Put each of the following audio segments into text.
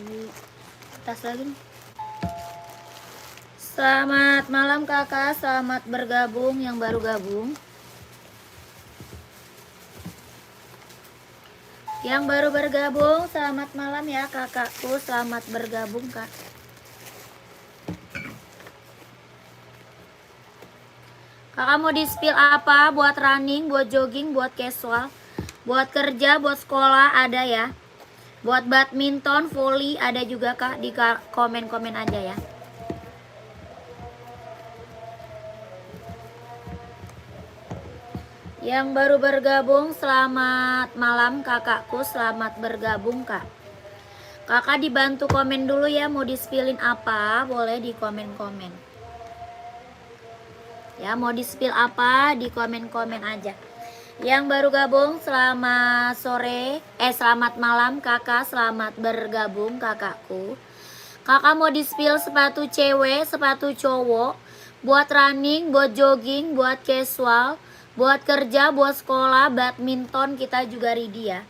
lagi tas lagi nih. Selamat malam kakak, selamat bergabung yang baru gabung. Yang baru bergabung, selamat malam ya kakakku, selamat bergabung kak. Kakak mau di spill apa? Buat running, buat jogging, buat casual, buat kerja, buat sekolah ada ya. Buat badminton, volley ada juga kak, di komen-komen aja ya. Yang baru bergabung, selamat malam kakakku, selamat bergabung kak. Kakak dibantu komen dulu ya, mau di spillin apa, boleh di komen-komen. Ya, mau di spill apa, di komen-komen aja. Yang baru gabung, selamat sore, selamat malam kakak, selamat bergabung kakakku. Kakak mau di spill sepatu cewek, sepatu cowok, buat running, buat jogging, buat casual, buat kerja, buat sekolah, badminton kita juga ready ya.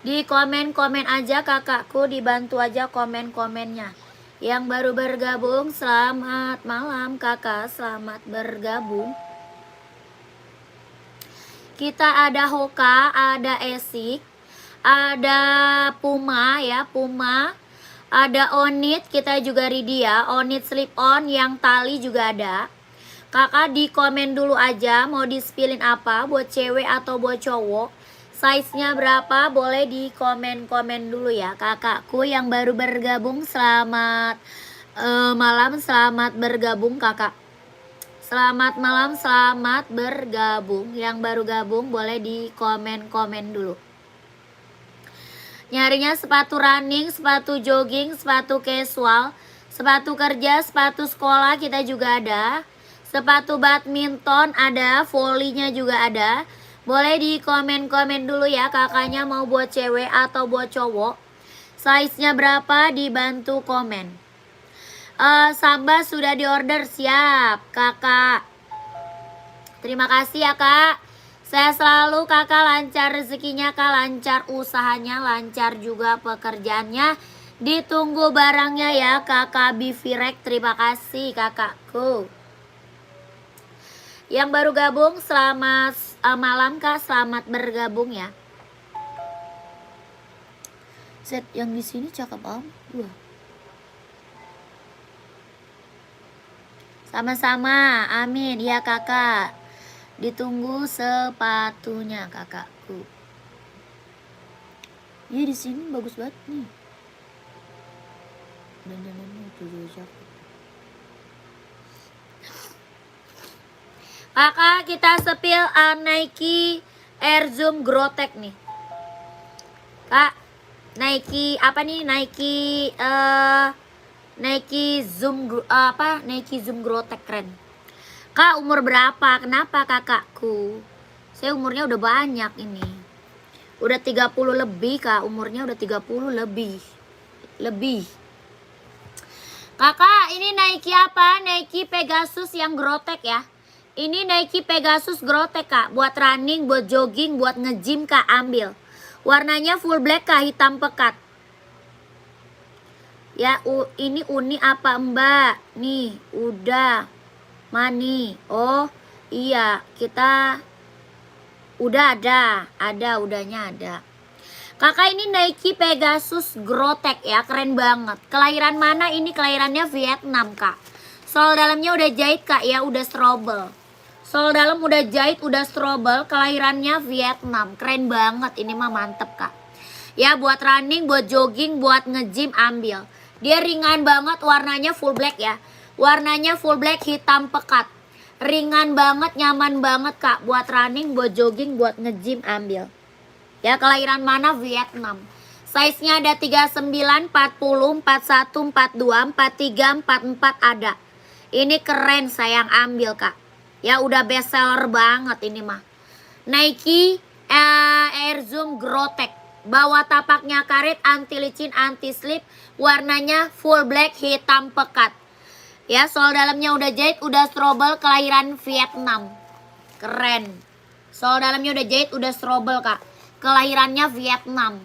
Di komen-komen aja kakakku, dibantu aja komen-komennya. Yang baru bergabung, selamat malam kakak, selamat bergabung. Kita ada Hoka, ada Esik, ada Puma ya, Puma. Ada Onit, kita juga ready ya. Onit slip on, yang tali juga ada. Kakak di komen dulu aja mau di spillin apa, buat cewek atau buat cowok. Size-nya berapa, boleh di komen-komen dulu ya. Kakakku yang baru bergabung, selamat malam, selamat bergabung kakak. Selamat malam, selamat bergabung. Yang baru gabung boleh di komen-komen dulu. Nyarinya sepatu running, sepatu jogging, sepatu casual, sepatu kerja, sepatu sekolah kita juga ada. Sepatu badminton ada, volley-nya juga ada. Boleh di komen-komen dulu ya, kakaknya mau buat cewek atau buat cowok. Size-nya berapa, dibantu komen. Sambal sudah diorder, siap kakak. Terima kasih ya kak. Saya selalu kakak, lancar rezekinya kak, lancar usahanya, lancar juga pekerjaannya. Ditunggu barangnya ya kakak Bivirek. Terima kasih kakakku. Yang baru gabung, selamat malam kak, selamat bergabung ya. Set yang di sini cakep am. Sama-sama, amin ya kakak. Ditunggu sepatunya kakakku. Iya di sini bagus banget nih. Dan tuh cakep. Kakak kita sepil Nike Air Zoom Grotech nih. Kak, Nike apa nih? Nike Zoom Nike Zoom Grotech keren. Kak umur berapa? Kenapa kakakku? Saya umurnya udah banyak ini. Udah 30 lebih kak, umurnya udah 30 lebih. Kakak ini Nike apa? Nike Pegasus yang Grotech ya. Ini Nike Pegasus Grotech kak. Buat running, buat jogging, buat nge-gym kak, ambil. Warnanya full black kak, hitam pekat. Ya, ini uni apa mbak? Nih, udah. Mani. Oh, iya, kita udah ada, udahnya ada. Kakak ini Nike Pegasus Grotech ya, keren banget. Kelahiran mana ini? Kelahirannya Vietnam kak. Sol dalamnya udah jahit kak ya, udah strobel. Sol dalam udah jahit, udah strobel. Kelahirannya Vietnam, keren banget. Ini mah mantep kak. Ya, buat running, buat jogging, buat nge-gym ambil. Dia ringan banget, warnanya full black ya. Warnanya full black, hitam pekat. Ringan banget, nyaman banget kak. Buat running, buat jogging, buat nge-gym ambil. Ya, kelahiran mana? Vietnam. Size-nya ada 39, 40, 41, 42, 43, 44 ada. Ini keren sayang, ambil kak. Ya, udah best seller banget ini mah. Nike Air Zoom Grotech. Bawah tapaknya karet, anti licin, anti slip. Warnanya full black, hitam pekat. Ya, sol dalamnya udah jahit, udah strobel, kelahiran Vietnam. Keren. Sol dalamnya udah jahit, udah strobel kak. Kelahirannya Vietnam.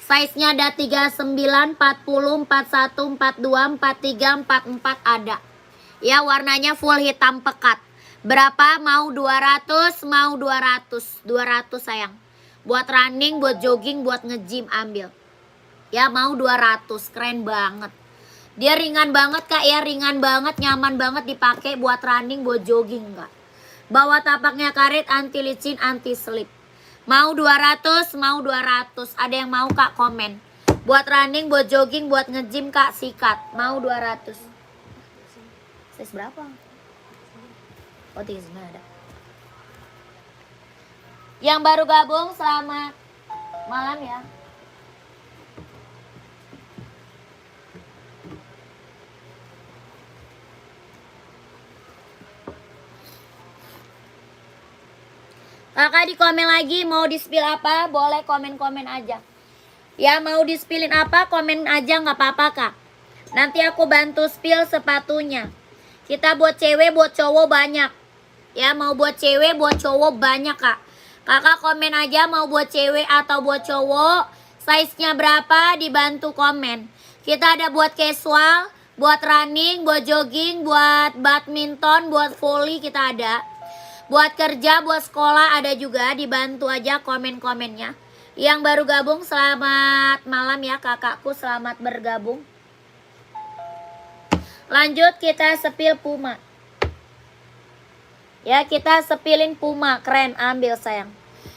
Size-nya ada 39, 40, 41, 42, 43, 44 ada. Ya, warnanya full hitam pekat. Berapa? Mau 200, mau 200. 200 sayang. Buat running, buat jogging, buat nge-gym ambil. Ya, mau 200. Keren banget. Dia ringan banget Kak ya, ringan banget, nyaman banget dipakai buat running, buat jogging Kak. Bawah tapaknya karet, anti licin, anti slip. Mau 200, mau 200. Ada yang mau Kak komen. Buat running, buat jogging, buat nge-gym Kak, sikat. Mau 200. Size berapa? Oh 39 ada. Yang baru gabung selamat malam ya. Kakak di komen lagi mau di-spill apa? Boleh komen-komen aja. Ya mau di-spillin apa? Komen aja nggak apa-apa Kak. Nanti aku bantu spill sepatunya. Kita buat cewek, buat cowok banyak. Ya mau buat cewek, buat cowok banyak Kak. Kakak komen aja mau buat cewek atau buat cowok. Size-nya berapa? Dibantu komen. Kita ada buat casual, buat running, buat jogging, buat badminton, buat volley kita ada. Buat kerja, buat sekolah ada juga, dibantu aja komen-komennya. Yang baru gabung selamat malam ya kakakku, selamat bergabung. Lanjut kita sepil Puma. Ya kita sepilin Puma, keren, ambil sayang.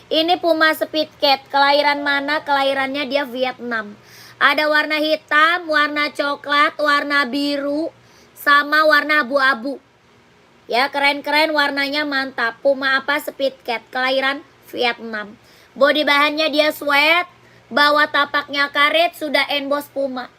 Ini Puma Speed Cat, kelahiran mana? Kelahirannya dia Vietnam. Ada warna hitam, warna coklat, warna biru, sama warna abu-abu. Ya keren-keren, warnanya mantap. Puma apa? Speed Cat, kelahiran Vietnam. Body bahannya dia sweat, bawah tapaknya karet, sudah emboss Puma.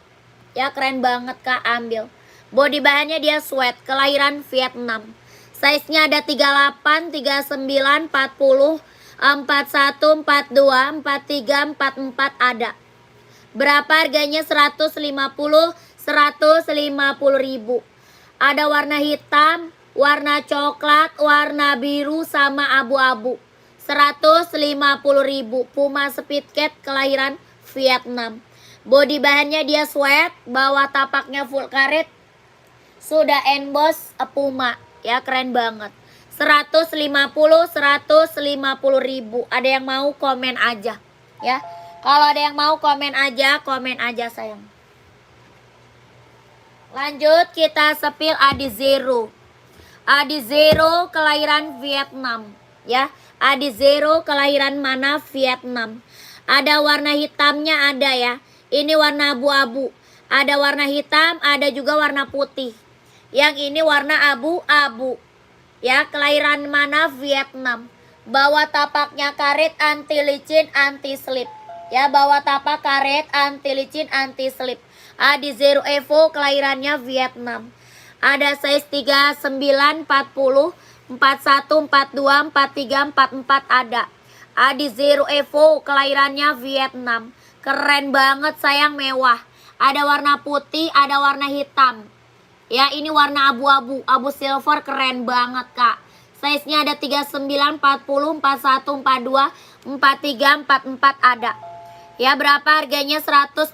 Ya keren banget Kak, ambil. Body bahannya dia sweat, kelahiran Vietnam. Size-nya ada 38, 39, 40, 41, 42, 43, 44 ada. Berapa harganya? 150, 150 ribu. Ada warna hitam, warna coklat, warna biru, sama abu-abu. 150 ribu. Puma Speed Cat, kelahiran Vietnam. Body bahannya dia sweat, bawah tapaknya full karet, sudah emboss Puma. Ya keren banget. 150 ribu. Ada yang mau komen aja ya. Kalau ada yang mau komen aja sayang. Lanjut kita sepil Adi Zero. Adi Zero kelahiran Vietnam ya. Adi Zero kelahiran mana? Vietnam. Ada warna hitamnya ada ya. Ini warna abu-abu. Ada warna hitam, ada juga warna putih. Yang ini warna abu-abu. Ya, kelahiran mana? Vietnam. Bawah tapaknya karet, anti licin, anti slip. Ya, bawah tapak karet, anti licin, anti slip. Adi Zero Evo kelahirannya Vietnam. Ada size 39, 40, 41, 42, 43, 44 ada. Adi Zero Evo kelahirannya Vietnam. Keren banget sayang, mewah. Ada warna putih, ada warna hitam. Ya ini warna abu-abu, abu silver, keren banget Kak. Size-nya ada 39, 40, 41, 42, 43, 44 ada. Ya berapa harganya? 160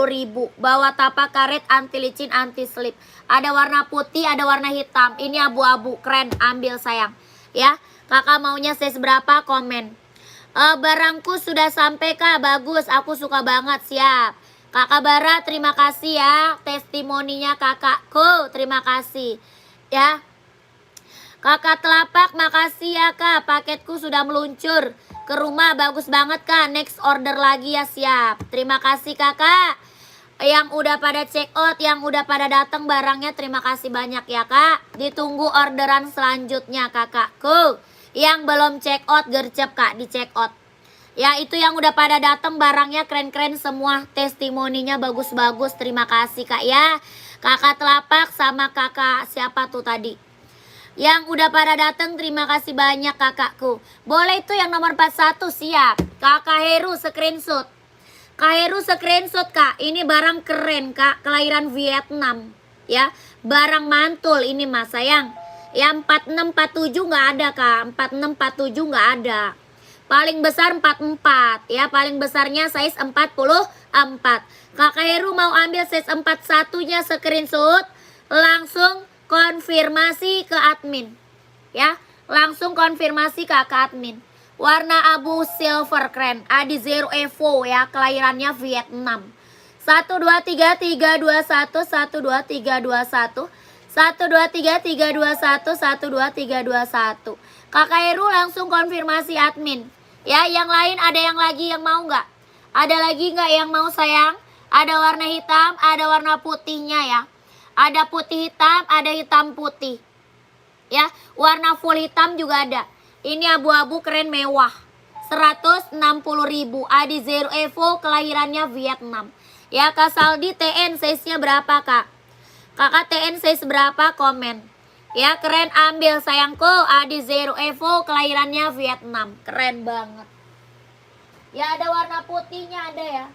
ribu. Bawah tapak karet, anti licin, anti slip. Ada warna putih, ada warna hitam. Ini abu-abu, keren, ambil sayang. Ya kakak maunya size berapa? Komen. Barangku sudah sampai Kak, bagus, aku suka banget, siap. Kakak Bara terima kasih ya testimoninya kakakku, terima kasih ya. Kakak Telapak makasih ya Kak, paketku sudah meluncur ke rumah, bagus banget Kak, next order lagi ya, siap. Terima kasih Kakak yang udah pada check out, yang udah pada datang barangnya, terima kasih banyak ya Kak. Ditunggu orderan selanjutnya kakakku. Yang belum check out gercep Kak, di check out. Ya itu yang udah pada datang barangnya keren-keren semua, testimoninya bagus-bagus, terima kasih Kak ya. Kakak Telapak sama kakak siapa tuh tadi yang udah pada datang, terima kasih banyak kakakku. Boleh itu yang nomor 41, siap. Kakak Heru screenshot. Kak Heru screenshot Kak, ini barang keren Kak, kelahiran Vietnam ya. Barang mantul ini mas sayang. Yang 4647 nggak ada Kak, 4647 nggak ada. Paling besar 44 ya, paling besarnya size 44. Kakak Heru mau ambil size 41-nya, screenshot, langsung konfirmasi ke admin. Ya, langsung konfirmasi ke kakak admin. Warna abu silver keren, Adi Zero Evo ya, kelahirannya Vietnam. 123 321 123 321 123 321 123 321. Kakak Heru langsung konfirmasi admin. Ya, yang lain ada yang lagi yang mau nggak? Ada lagi nggak yang mau sayang? Ada warna hitam, ada warna putihnya ya. Ada putih hitam, ada hitam putih. Ya, warna full hitam juga ada. Ini abu-abu keren mewah. 160.000. Adi Zero Evo, kelahirannya Vietnam. Ya, Kak Saldi TN size-nya berapa, Kak? Kakak TN size berapa? Komen. Ya, keren, ambil sayangku. Adi Zero Evo, kelahirannya Vietnam. Keren banget. Ya, ada warna putihnya ada ya.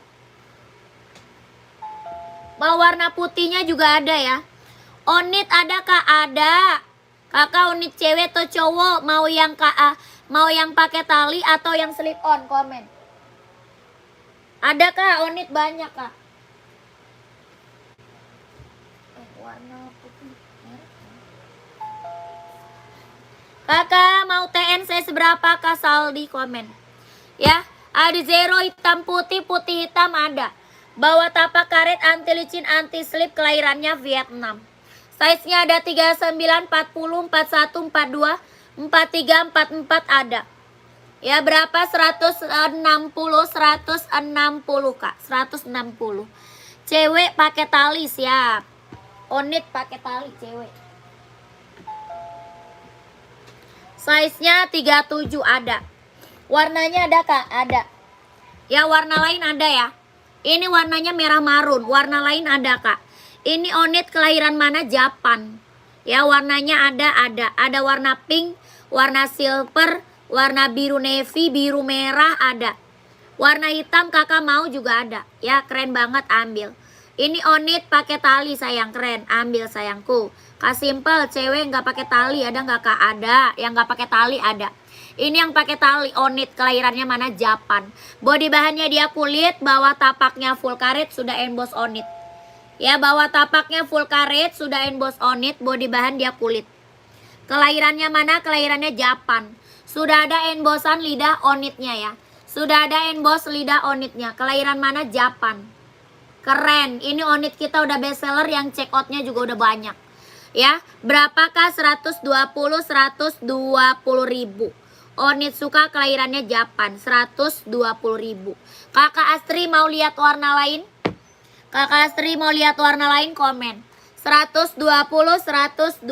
Mau warna putihnya juga ada ya. Onit ada, Kak? Ada. Kakak unit cewek atau cowok, mau yang mau yang pakai tali atau yang slip on, komen. Ada Kak, unit banyak Kak. Warna putih. Kakak mau TN saya seberapa, Kak Saldi, komen. Ya, Adi Zero hitam putih, putih hitam ada. Bawa tapak karet, anti licin, anti slip, kelahirannya Vietnam. Size-nya ada 39, 40, 41, 42, 43, 44 ada. Ya, berapa? 160, 160 Kak. 160. Cewek pakai tali, siap. Onit pakai tali cewek. Size-nya 37 ada. Warnanya ada Kak? Ada. Ya, warna lain ada ya. Ini warnanya merah marun. Warna lain ada Kak. Ini onit kelahiran mana? Japan. Ya, warnanya ada. Ada warna pink, warna silver, warna biru navy, biru merah ada. Warna hitam kakak mau juga ada. Ya, keren banget, ambil. Ini onit pakai tali sayang, keren. Ambil sayangku. Kak Simple, cewek nggak pakai tali ada nggak Kak? Ada. Yang nggak pakai tali ada. Ini yang pakai tali, onit kelahirannya mana? Japan. Body bahannya dia kulit, bawah tapaknya full karet, sudah emboss onit. Ya, bawah tapaknya full karet, sudah emboss onit, body bahan dia kulit. Kelahirannya mana? Kelahirannya Japan. Sudah ada embossan lidah onitnya ya. Sudah ada emboss lidah onitnya. Kelahiran mana? Japan. Keren. Ini onit kita udah best seller, yang check outnya juga udah banyak. Ya, berapakah? 120, 120.000. Onit suka kelahirannya Japan, 120.000. Kakak Astri mau lihat warna lain? Kakak Astri mau lihat warna lain, komen. 120, 120.000.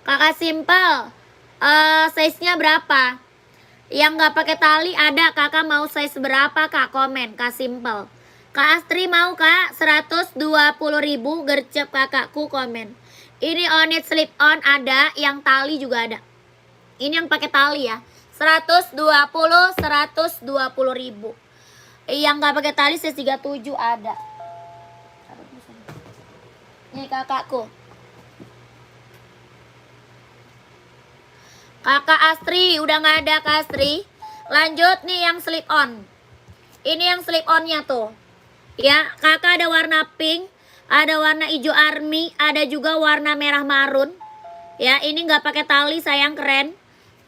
Kakak Simple, size-nya berapa? Yang nggak pakai tali ada. Kakak mau size berapa Kak? Komen. Kak Simple. Kak Astri mau Kak? 120.000, gercep kakakku, komen. Ini onit slip on ada, yang tali juga ada. Ini yang pakai tali ya. 120, 120.000. Yang nggak pakai tali size 37 ada. Nih kakakku. Kakak Astri udah nggak ada Kak Astri. Lanjut nih yang slip on. Ini yang slip onnya tuh. Ya, kakak ada warna pink, ada warna hijau army, ada juga warna merah marun. Ya, ini nggak pakai tali sayang, keren.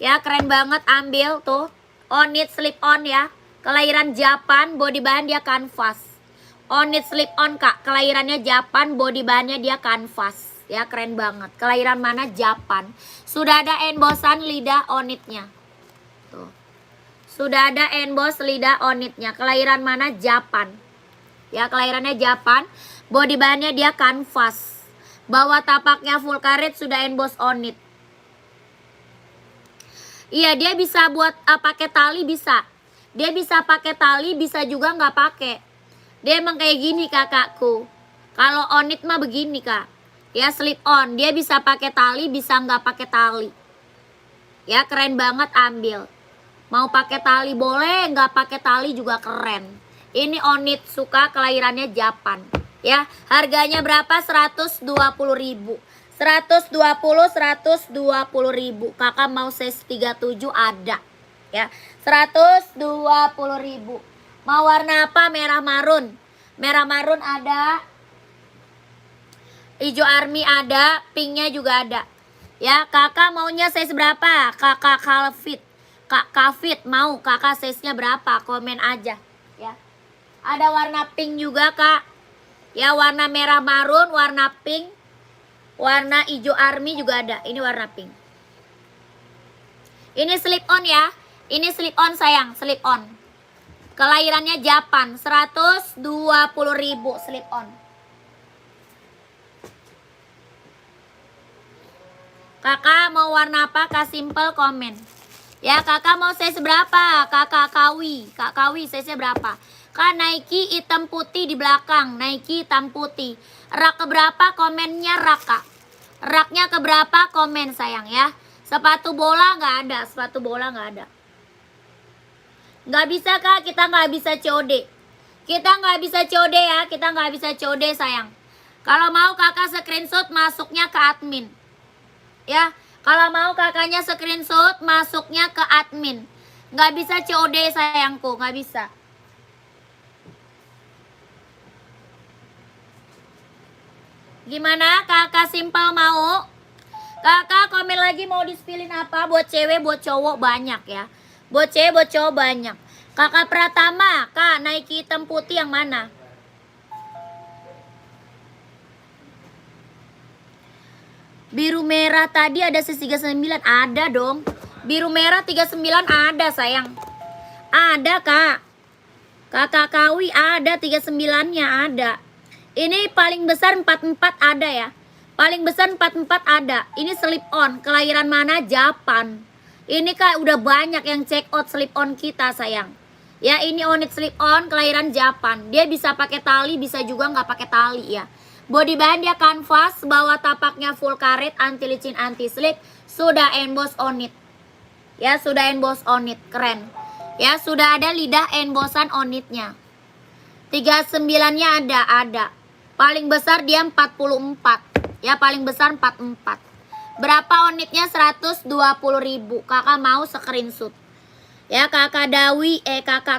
Ya, keren banget, ambil tuh. Onit slip on ya. Kelahiran Japan, body bahan dia kanvas. Onit slip on Kak, kelahirannya Japan, body bahannya dia kanvas. Ya, keren banget. Kelahiran mana? Japan. Sudah ada embossan lidah onitnya. Tuh. Sudah ada emboss lidah onitnya. Kelahiran mana? Japan. Ya, kelahirannya Japan, body bahannya dia kanvas. Bawah tapaknya full karet, sudah emboss onit. Iya, dia bisa buat pakai tali, bisa. Dia bisa pakai tali, bisa juga nggak pakai. Dia emang kayak gini kakakku. Kalau onit mah begini Kak. Ya, slip on. Dia bisa pakai tali, bisa nggak pakai tali. Ya, keren banget, ambil. Mau pakai tali boleh, nggak pakai tali juga keren. Ini onit suka kelahirannya Japan. Ya, harganya berapa? 120.000. 120, 120.000. Kakak mau size 37 ada. ya. 120.000. Mau warna apa? Merah marun. Merah marun ada, hijau army ada, pinknya juga ada. Ya, kakak maunya size berapa? Kakak Kalfit. Kak Kafit mau kakak size-nya berapa? Komen aja, ya. Ada warna pink juga, Kak. Ya, warna merah marun, warna pink, warna hijau army juga ada. Ini warna pink. Ini slip on ya. Ini slip on sayang, slip on. Kelahirannya Japan, 120.000 slip on. Kakak mau warna apa? Kak simple komen. Ya, kakak mau size berapa? Kakak Kawi. Kak Kawi size-nya berapa? Kak Nike hitam putih di belakang. Nike hitam putih. Rak keberapa? Komennya rak, Kak. Raknya keberapa? Komen sayang ya. Sepatu bola nggak ada. Sepatu bola nggak ada. Nggak bisa, Kak. Kita nggak bisa COD. Kita nggak bisa COD ya. Kita nggak bisa COD sayang. Kalau mau kakak screenshot masuknya ke admin. Ya, kalau mau kakaknya screenshot masuknya ke admin. Nggak bisa COD sayangku, nggak bisa. Gimana kakak simple mau? Kakak komen lagi mau di-spillin apa? Buat cewek, buat cowok banyak ya. Buat cewek, buat cowok banyak. Kakak Pratama, Kak Nike hitam putih yang mana? Biru merah tadi ada 39, ada dong. Biru merah 39 ada sayang. Ada, Kak. Kakak Kawi ada 39-nya ada. Ini paling besar 44 ada ya. Paling besar 44 ada. Ini slip on. Kelahiran mana? Japan. Ini Kak udah banyak yang check out slip on kita sayang. Ya, ini Onit slip on kelahiran Japan. Dia bisa pakai tali, bisa juga nggak pakai tali ya. Body bahan dia kanvas, bawah tapaknya full karet, anti licin, anti slip, sudah emboss on it. Ya, sudah emboss on it, keren. Ya, sudah ada lidah embossan on it-nya. 39-nya ada. Paling besar dia 44. Ya, paling besar 44. Berapa on it-nya? 120.000. Kakak mau screenshot. Ya, kakak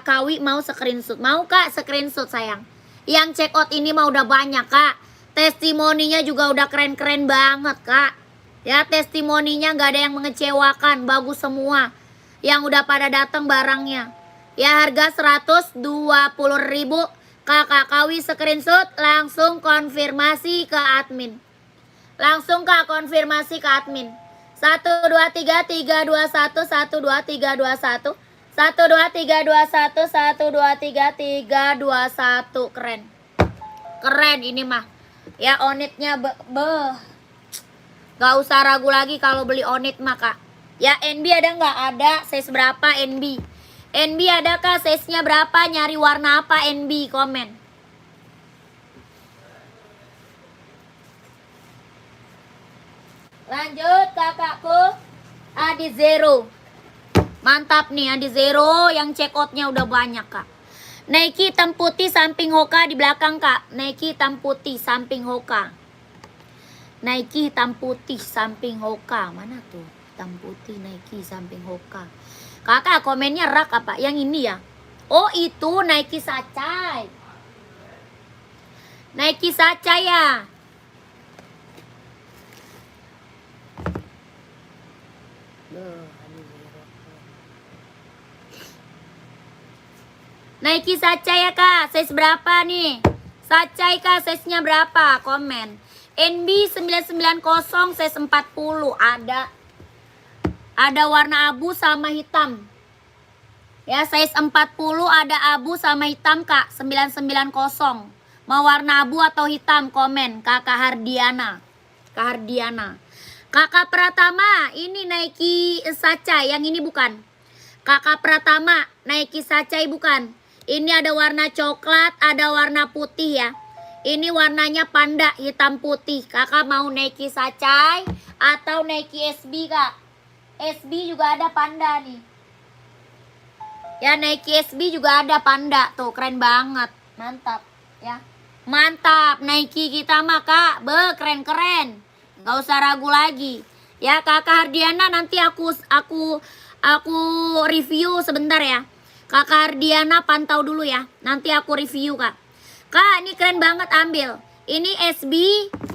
Kawi mau screenshot. Mau Kak screenshot sayang. Yang check out ini mah udah banyak, Kak. Testimoninya juga udah keren-keren banget, Kak. Ya, testimoninya nggak ada yang mengecewakan, bagus semua. Yang udah pada datang barangnya. Ya, harga 120.000. Kakak Kawi screenshot, langsung konfirmasi ke admin. Langsung Kak konfirmasi ke admin. 12331 12321 12321 12331. Keren. Keren ini mah. Ya, onitnya gak usah ragu lagi kalau beli onit mah, Kak. Ya, NB ada nggak? Ada. Size berapa NB? NB ada Kak? Size-nya berapa? Nyari warna apa NB? Komen. Lanjut kakakku. Adi Zero. Mantap nih Adi Zero. Yang check out-nya udah banyak, Kak. Nike hitam putih samping Hoka di belakang, Kak. Nike hitam putih samping Hoka. Nike hitam putih samping Hoka. Mana tuh? Hitam putih Nike samping Hoka. Kakak komennya rak apa? Yang ini ya? Oh, itu Nike Sacai. Nike Sacai ya. Nike Sacai ya Kak, size berapa nih? Sacai Kak, size-nya berapa? Komen. NB 990 size 40 ada. Ada warna abu sama hitam. Ya, size 40 ada abu sama hitam Kak, 990. Mau warna abu atau hitam? Komen. Kakak Hardiana. Kak Hardiana. Kakak Pratama, ini Nike Sacai, yang ini bukan. Kakak Pratama, Nike Sacai bukan. Ini ada warna coklat, ada warna putih ya. Ini warnanya panda, hitam putih. Kakak mau Nike Sacai atau Nike SB, Kak? SB juga ada panda nih. Ya, Nike SB juga ada panda. Tuh, keren banget. Mantap, ya. Mantap, Nike kita mah, Kak. Keren-keren. Gak usah ragu lagi. Ya, Kakak Hardiana nanti aku Aku review sebentar ya. Kakak Ardiana pantau dulu ya. Nanti aku review kak. Kak ini keren banget, ambil. Ini SB,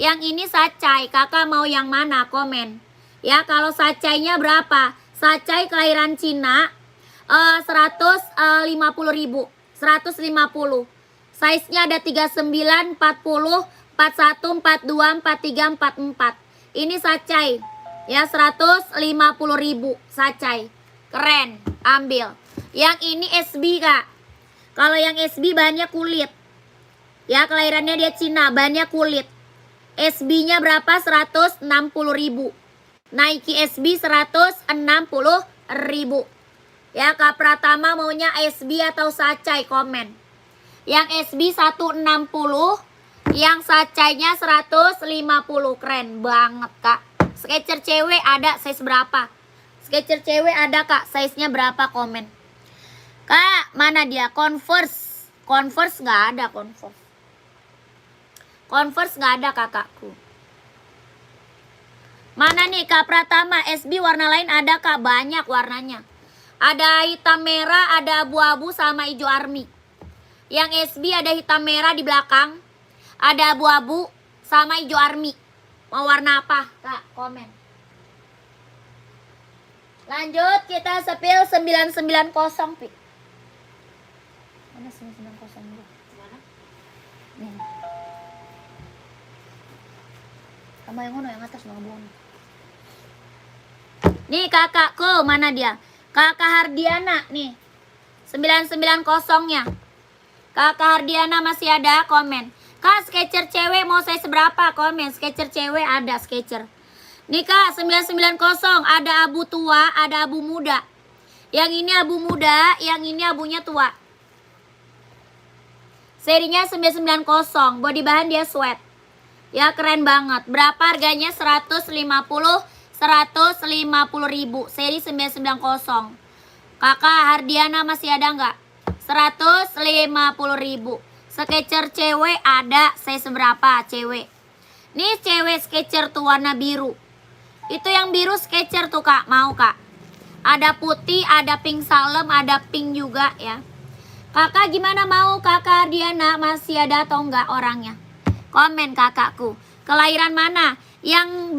yang ini sacai. Kakak mau yang mana? Komen. Ya kalau sacainya berapa? Sacai kelahiran Cina 150.000. 150. Size-nya ada 39, 40, 41, 42, 43, 44. Ini sacai. Ya 150.000 sacai. Keren, ambil. Yang ini SB kak. Kalau yang SB bahannya kulit. Ya kelahirannya dia Cina, bahannya kulit. SB-nya berapa? 160.000. Nike SB 160.000. Ya Kak Pratama maunya SB atau sacai, komen. Yang SB 160, yang sacainya 150. Keren banget kak. Skechers cewek ada size berapa? Skechers cewek ada kak, size-nya berapa, komen. Kak, mana dia? Converse. Converse nggak ada, Converse. Converse nggak ada kakakku. Mana nih Kak Pratama? SB warna lain ada kak, banyak warnanya. Ada hitam merah, ada abu-abu sama hijau army. Yang SB ada hitam merah di belakang, ada abu-abu sama hijau army. Mau warna apa kak? Komen. Lanjut kita sepil 990 pi. Mana 990 dulu? Mana? Nih. Kamu yang mana yang atas ngabung. Nih kakakku, mana dia? Kakak Hardiana nih. 990-nya. Kakak Hardiana masih ada, komen. Kak Skechers cewek mau size berapa? Komen. Skechers cewek ada Skechers. Nih kak 990 ada abu tua, ada abu muda. Yang ini abu muda, yang ini abunya tua. Serinya 990, body bahan dia sweat. Ya keren banget. Berapa harganya? 150.000. Seri 990. Kakak Hardiana masih ada nggak? 150.000. Skechers cewek ada size berapa cewek? Nih cewek Skechers tuh warna biru. Itu yang biru Skechers tuh kak, mau kak? Ada putih, ada pink salem, ada pink juga ya. Kakak gimana mau kakak Ardiana? Masih ada atau enggak orangnya? Komen kakakku. Kelahiran mana? Yang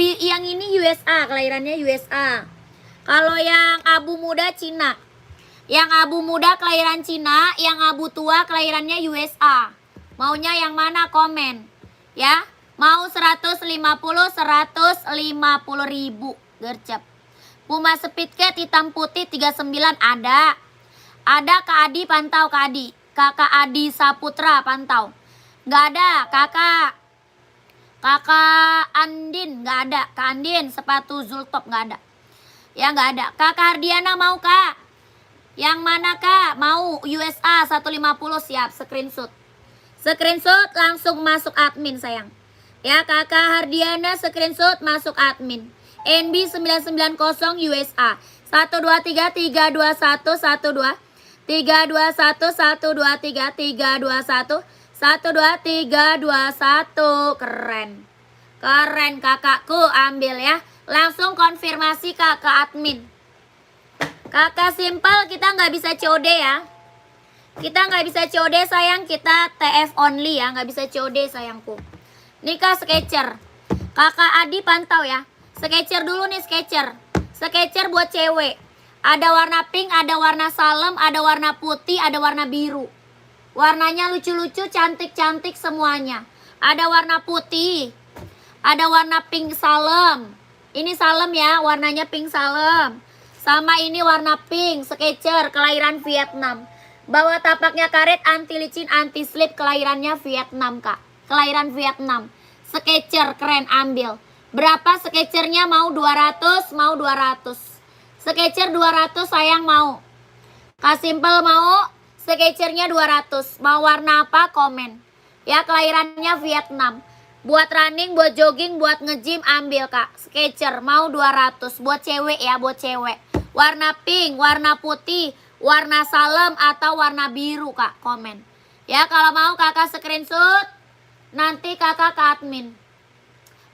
ini USA, kelahirannya USA. Kalau yang abu muda Cina. Yang abu muda kelahiran Cina, yang abu tua kelahirannya USA. Maunya yang mana? Komen. Ya. Mau 150.000 gercep. Puma Speedcat hitam putih 39 ada. Ada Kak Adi, pantau Kak Adi. Kakak Adi Saputra pantau. Nggak ada Kakak Andin nggak ada. Kak Andin sepatu Zultop nggak ada. Ya nggak ada. Kakak Hardiana mau kak? Yang mana kak? Mau USA 150 siap. Screenshot. Screenshot langsung masuk admin sayang. Ya kakak Hardiana screenshot masuk admin. NB 990 USA 123 321 12 321 123 321 12321. Keren kakakku, ambil ya. Langsung konfirmasi kak ke admin. Kakak Simple kita nggak bisa COD ya. Kita nggak bisa COD sayang, kita TF only ya, nggak bisa COD sayangku. Nika Skechers. Kakak Adi pantau ya. Skechers dulu nih Skechers. Skechers buat cewek. Ada warna pink, ada warna salem, ada warna putih, ada warna biru. Warnanya lucu-lucu, cantik-cantik semuanya. Ada warna putih. Ada warna pink salem. Ini salem ya, warnanya pink salem. Sama ini warna pink, Skechers, kelahiran Vietnam. Bawa tapaknya karet, anti licin, anti slip, kelahirannya Vietnam kak. Kelahiran Vietnam. Skechers keren, ambil. Berapa Skechers-nya? Mau 200, mau 200. Skechers 200 sayang mau. Kak Simple mau Skechers-nya 200. Mau warna apa? Komen. Ya kelahirannya Vietnam. Buat running, buat jogging, buat nge-gym ambil kak. Skechers mau 200. Buat cewek ya, buat cewek. Warna pink, warna putih, warna salem atau warna biru kak. Komen. Ya kalau mau kakak screenshot. Nanti kakak ke admin.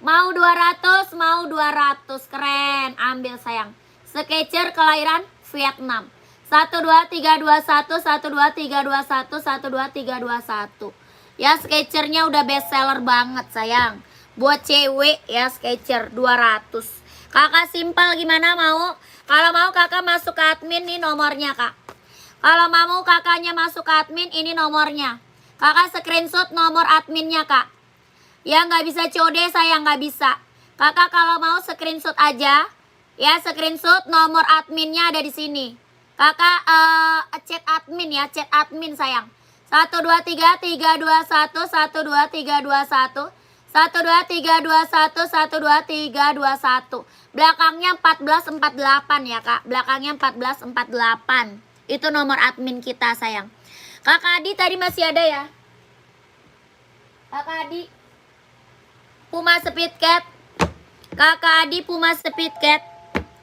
Mau 200, mau 200. Keren, ambil sayang. Skechers kelahiran Vietnam. 12321 12321 12321. Ya, Skechers-nya udah best seller banget sayang. Buat cewek ya, Skechers 200. Kakak simpel gimana mau? Kalau mau kakak masuk ke admin, nih nomornya kak. Kalau mau kakaknya masuk ke admin, ini nomornya. Kakak screenshot nomor adminnya kak. Ya nggak bisa COD sayang, nggak bisa. Kakak kalau mau screenshot aja. Ya, screenshot nomor adminnya ada di sini. Kakak chat admin ya, chat admin sayang. 12331 12321 12321 12321. Belakangnya 1448 ya kak. Belakangnya 1448. Itu nomor admin kita sayang. Kakak Adi tadi masih ada ya? Kakak Adi Puma Speed Cat. Kakak Adi Puma Speed Cat.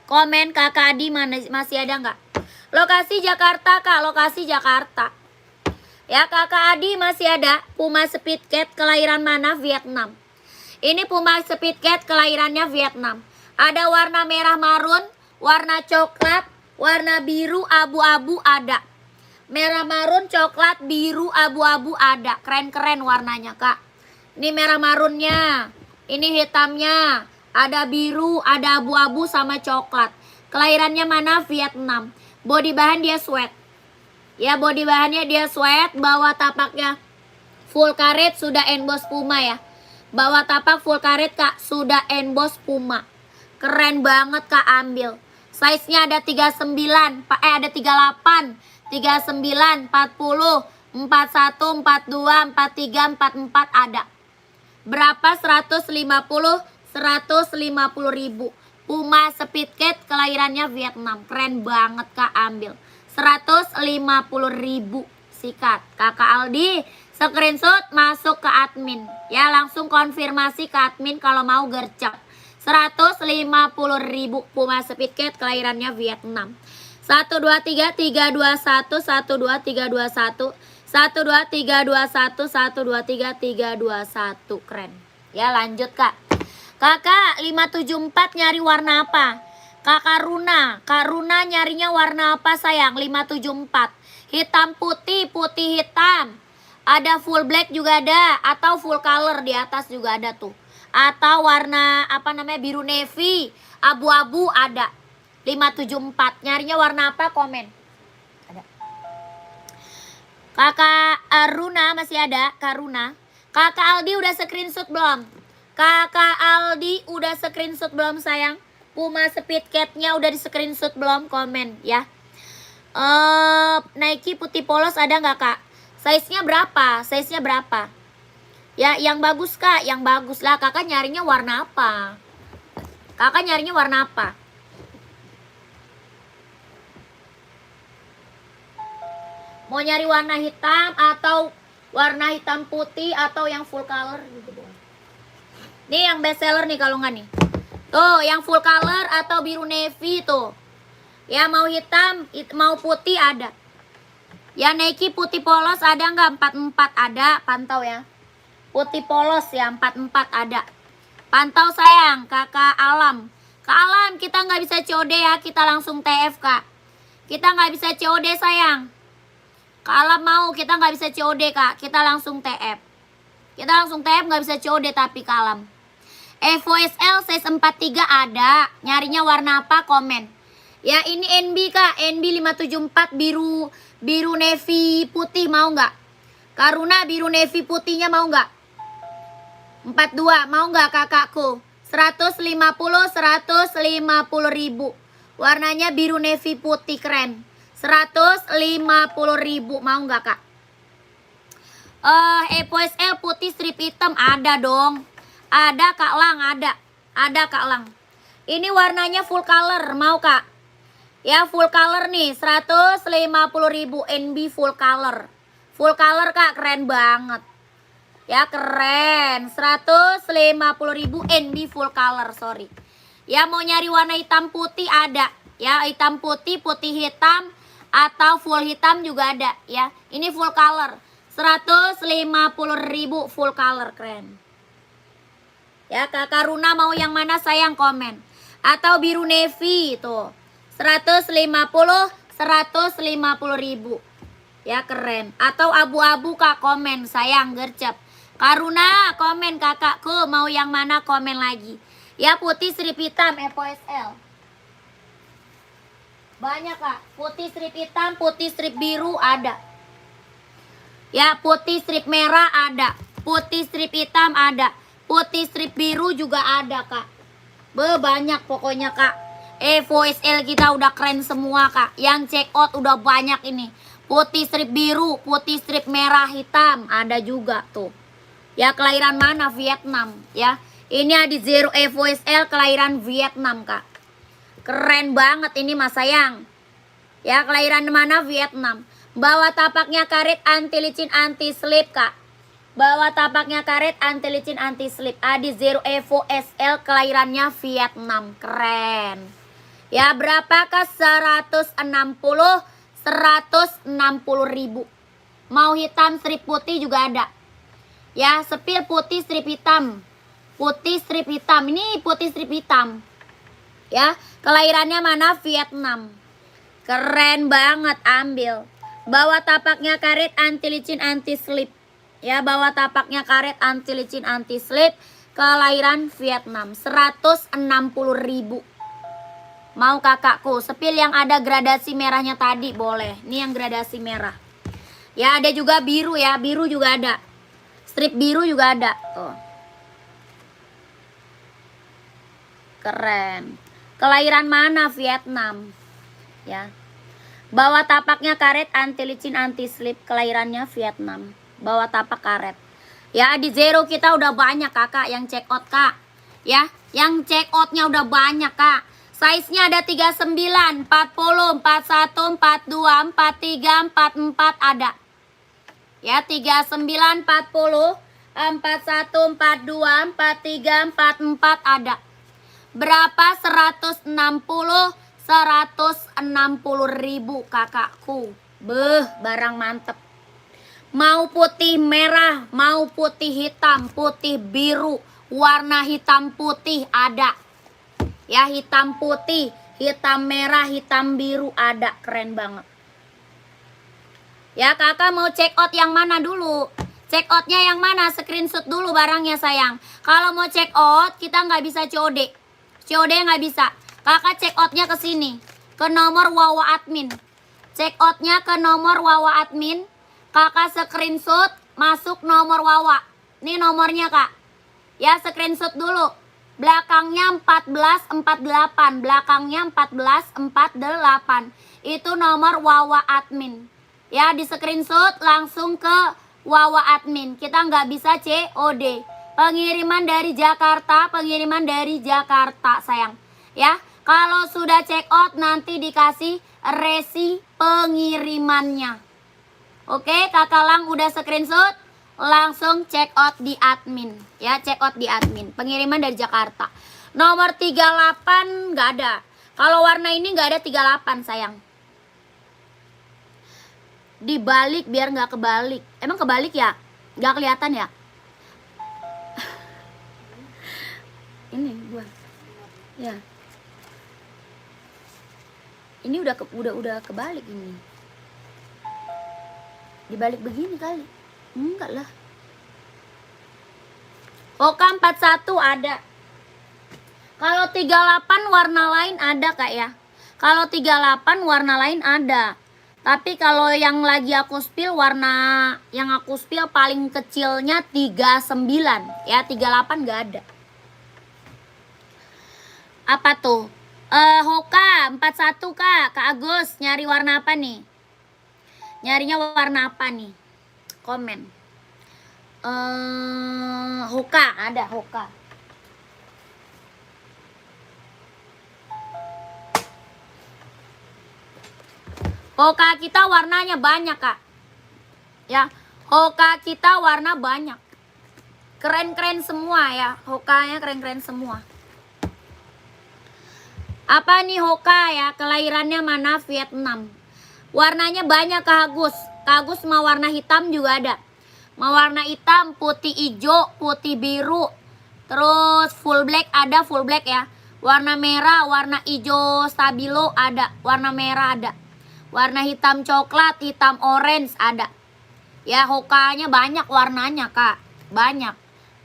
Komen kakak Adi mana masih ada nggak? Lokasi Jakarta kak, lokasi Jakarta. Ya kakak Adi masih ada. Puma Speed Cat kelahiran mana? Vietnam. Ini Puma Speed Cat kelahirannya Vietnam. Ada warna merah marun, warna coklat, warna biru abu-abu ada. Merah marun, coklat, biru, abu-abu ada. Keren-keren warnanya kak. Ini merah marunnya. Ini hitamnya. Ada biru, ada abu-abu sama coklat. Kelahirannya mana? Vietnam. Body bahan dia sweat. Ya, body bahannya dia sweat. Bawah tapaknya full karet, sudah emboss Puma ya. Bawah tapak full karet kak, sudah emboss Puma. Keren banget kak, ambil. Size-nya ada 39, ada 38, 39, 40, 41, 42, 43, 44 ada. Berapa? 150 ribu. Puma Speed Cat kelahirannya Vietnam. Keren banget kak, ambil. 150 ribu. Sikat kakak Aldi, screenshot masuk ke admin. Ya, langsung konfirmasi ke admin kalau mau gercep. 150 ribu. Puma Speed Cat kelahirannya Vietnam. 12331 12321 12321 12321. Keren. Ya, lanjut kak. Kakak 574 nyari warna apa? Kakak Runa. Kak Runa nyarinya warna apa sayang? 574. Hitam putih, putih hitam. Ada full black juga ada. Atau full color di atas juga ada tuh. Atau warna apa namanya, biru navy, abu-abu ada. 574. Nyarinya warna apa? Komen. Ada. Kakak Runa masih ada. Kak Runa. Kakak Aldi udah screenshot belum? Kakak Aldi udah screenshot belum sayang? Puma Speed Cat-nya udah di screenshot belum? Komen ya. Nike putih polos ada nggak kak? Size-nya berapa? Size-nya berapa? Ya, yang bagus kak, yang bagus lah. Kakak nyarinya warna apa? Kakak nyarinya warna apa? Mau nyari warna hitam atau warna hitam putih atau yang full color gitu. Nih yang best seller nih kalau nggak nih. Tuh yang full color atau biru navy tuh. Ya mau hitam, mau putih ada. Ya Nike putih polos ada nggak? 44 ada, pantau ya. Putih polos ya 44 ada. Pantau sayang, kakak Alam. Kak Alam kita nggak bisa COD ya, kita langsung TF kak. Kita nggak bisa COD sayang. Kak Alam mau, kita nggak bisa COD kak, kita langsung TF. Kita langsung TF, nggak bisa COD tapi Kak Alam. Evo SL size 43 ada. Nyarinya warna apa? Komen. Ya ini NB kak, NB 574 biru navy putih mau nggak? Karuna biru navy putihnya mau nggak? 42 mau nggak kakakku? 150 ribu. Warnanya biru navy putih keren. 150 ribu mau nggak kak? Evo SL putih strip hitam ada dong. Ada Kak Lang, ada. Ada Kak Lang. Ini warnanya full color, mau Kak? Ya full color nih, 150 ribu NB full color. Full color Kak, keren banget. Ya keren, 150 ribu NB full color, sorry. Ya mau nyari warna hitam putih ada. Ya hitam putih, putih hitam, atau full hitam juga ada ya. Ini full color, 150 ribu full color, keren. Ya kakak Runa mau yang mana sayang, komen. Atau biru navy tuh 150.000. Ya keren. Atau abu-abu Kak, komen sayang gercep. Karuna komen kakakku, mau yang mana komen lagi. Ya putih strip hitam FOSL. Banyak Kak, putih strip hitam, putih strip biru ada. Ya putih strip merah ada, putih strip hitam ada, putih strip biru juga ada Kak. Banyak pokoknya Kak. FOSL kita udah keren semua Kak. Yang check out udah banyak ini. Putih strip biru, putih strip merah hitam ada juga tuh. Ya kelahiran mana? Vietnam ya. Ini ada Zero FOSL kelahiran Vietnam Kak. Keren banget ini Mas sayang. Ya kelahiran mana? Vietnam. Bawa tapaknya karet anti licin anti slip Kak. Bawa tapaknya karet anti licin anti slip. Adi Zero FOSL kelahirannya Vietnam. Keren. Ya berapakah? 160.000. Mau hitam strip putih juga ada. Ya sepil putih strip hitam. Putih strip hitam. Ini putih strip hitam. Ya kelahirannya mana? Vietnam. Keren banget, ambil. Bawa tapaknya karet anti licin anti slip. Ya bawa tapaknya karet anti licin anti slip. Kelahiran Vietnam. 160.000. Mau kakakku, sepil yang ada gradasi merahnya tadi boleh. Ini yang gradasi merah. Ya ada juga biru ya, biru juga ada. Strip biru juga ada. Tuh. Keren. Kelahiran mana? Vietnam. Ya. Bawa tapaknya karet anti licin anti slip. Kelahirannya Vietnam. Bawa tapak karet. Ya di Zero kita udah banyak kakak yang check out Kak. Ya, yang check outnya udah banyak Kak. Size-nya ada 39, 40, 41, 42, 43, 44 ada. Ya 39, 40, 41, 42, 43, 44 ada. Berapa? 160.000 kakakku. Barang mantep. Mau putih merah, mau putih hitam, putih biru, warna hitam putih ada. Ya hitam putih, hitam merah, hitam biru ada. Keren banget. Ya kakak mau check out yang mana dulu? Check outnya yang mana? Screenshot dulu barangnya sayang. Kalau mau check out kita nggak bisa COD. COD nggak bisa. Kakak check outnya ke sini, ke nomor Wawa admin. Check outnya ke nomor Wawa admin. Kakak screenshot masuk nomor Wawa. Ini nomornya kak. Ya screenshot dulu. Belakangnya 1448. Belakangnya 1448. Itu nomor Wawa admin. Ya di screenshot langsung ke Wawa admin. Kita nggak bisa COD. Pengiriman dari Jakarta. Pengiriman dari Jakarta sayang. Ya kalau sudah check out nanti dikasih resi pengirimannya. Oke kakak Lang udah screenshot. Langsung check out di admin. Ya check out di admin. Pengiriman dari Jakarta. Nomor 38 nggak ada. Kalau warna ini nggak ada 38 sayang. Dibalik biar nggak kebalik. Emang kebalik ya? Nggak kelihatan ya? Ini gua. Ya. Ini udah kebalik ini. Dibalik begini kali. Enggak lah. Hoka 41 ada. Kalau 38 warna lain ada kak ya. Kalau 38 warna lain ada. Tapi kalau yang lagi aku spill warna yang aku spill paling kecilnya 39 ya, 38 nggak ada. Apa tuh? Hoka 41 kak Agus nyari warna apa nih? Nyarinya warna apa nih? Komen. Hoka ada Hoka. Hoka kita warnanya banyak kak. Ya, Hoka kita warna banyak. Keren-keren semua ya. Hokanya keren-keren semua. Apa nih Hoka ya? Kelahirannya mana? Vietnam. Warnanya banyak Kak Agus. Kak Agus mau warna hitam juga ada. Mau warna hitam, putih hijau, putih biru. Terus full black ada, full black ya. Warna merah, warna hijau stabilo ada. Warna merah ada. Warna hitam coklat, hitam orange ada. Ya, Hoka-nya banyak warnanya, Kak. Banyak.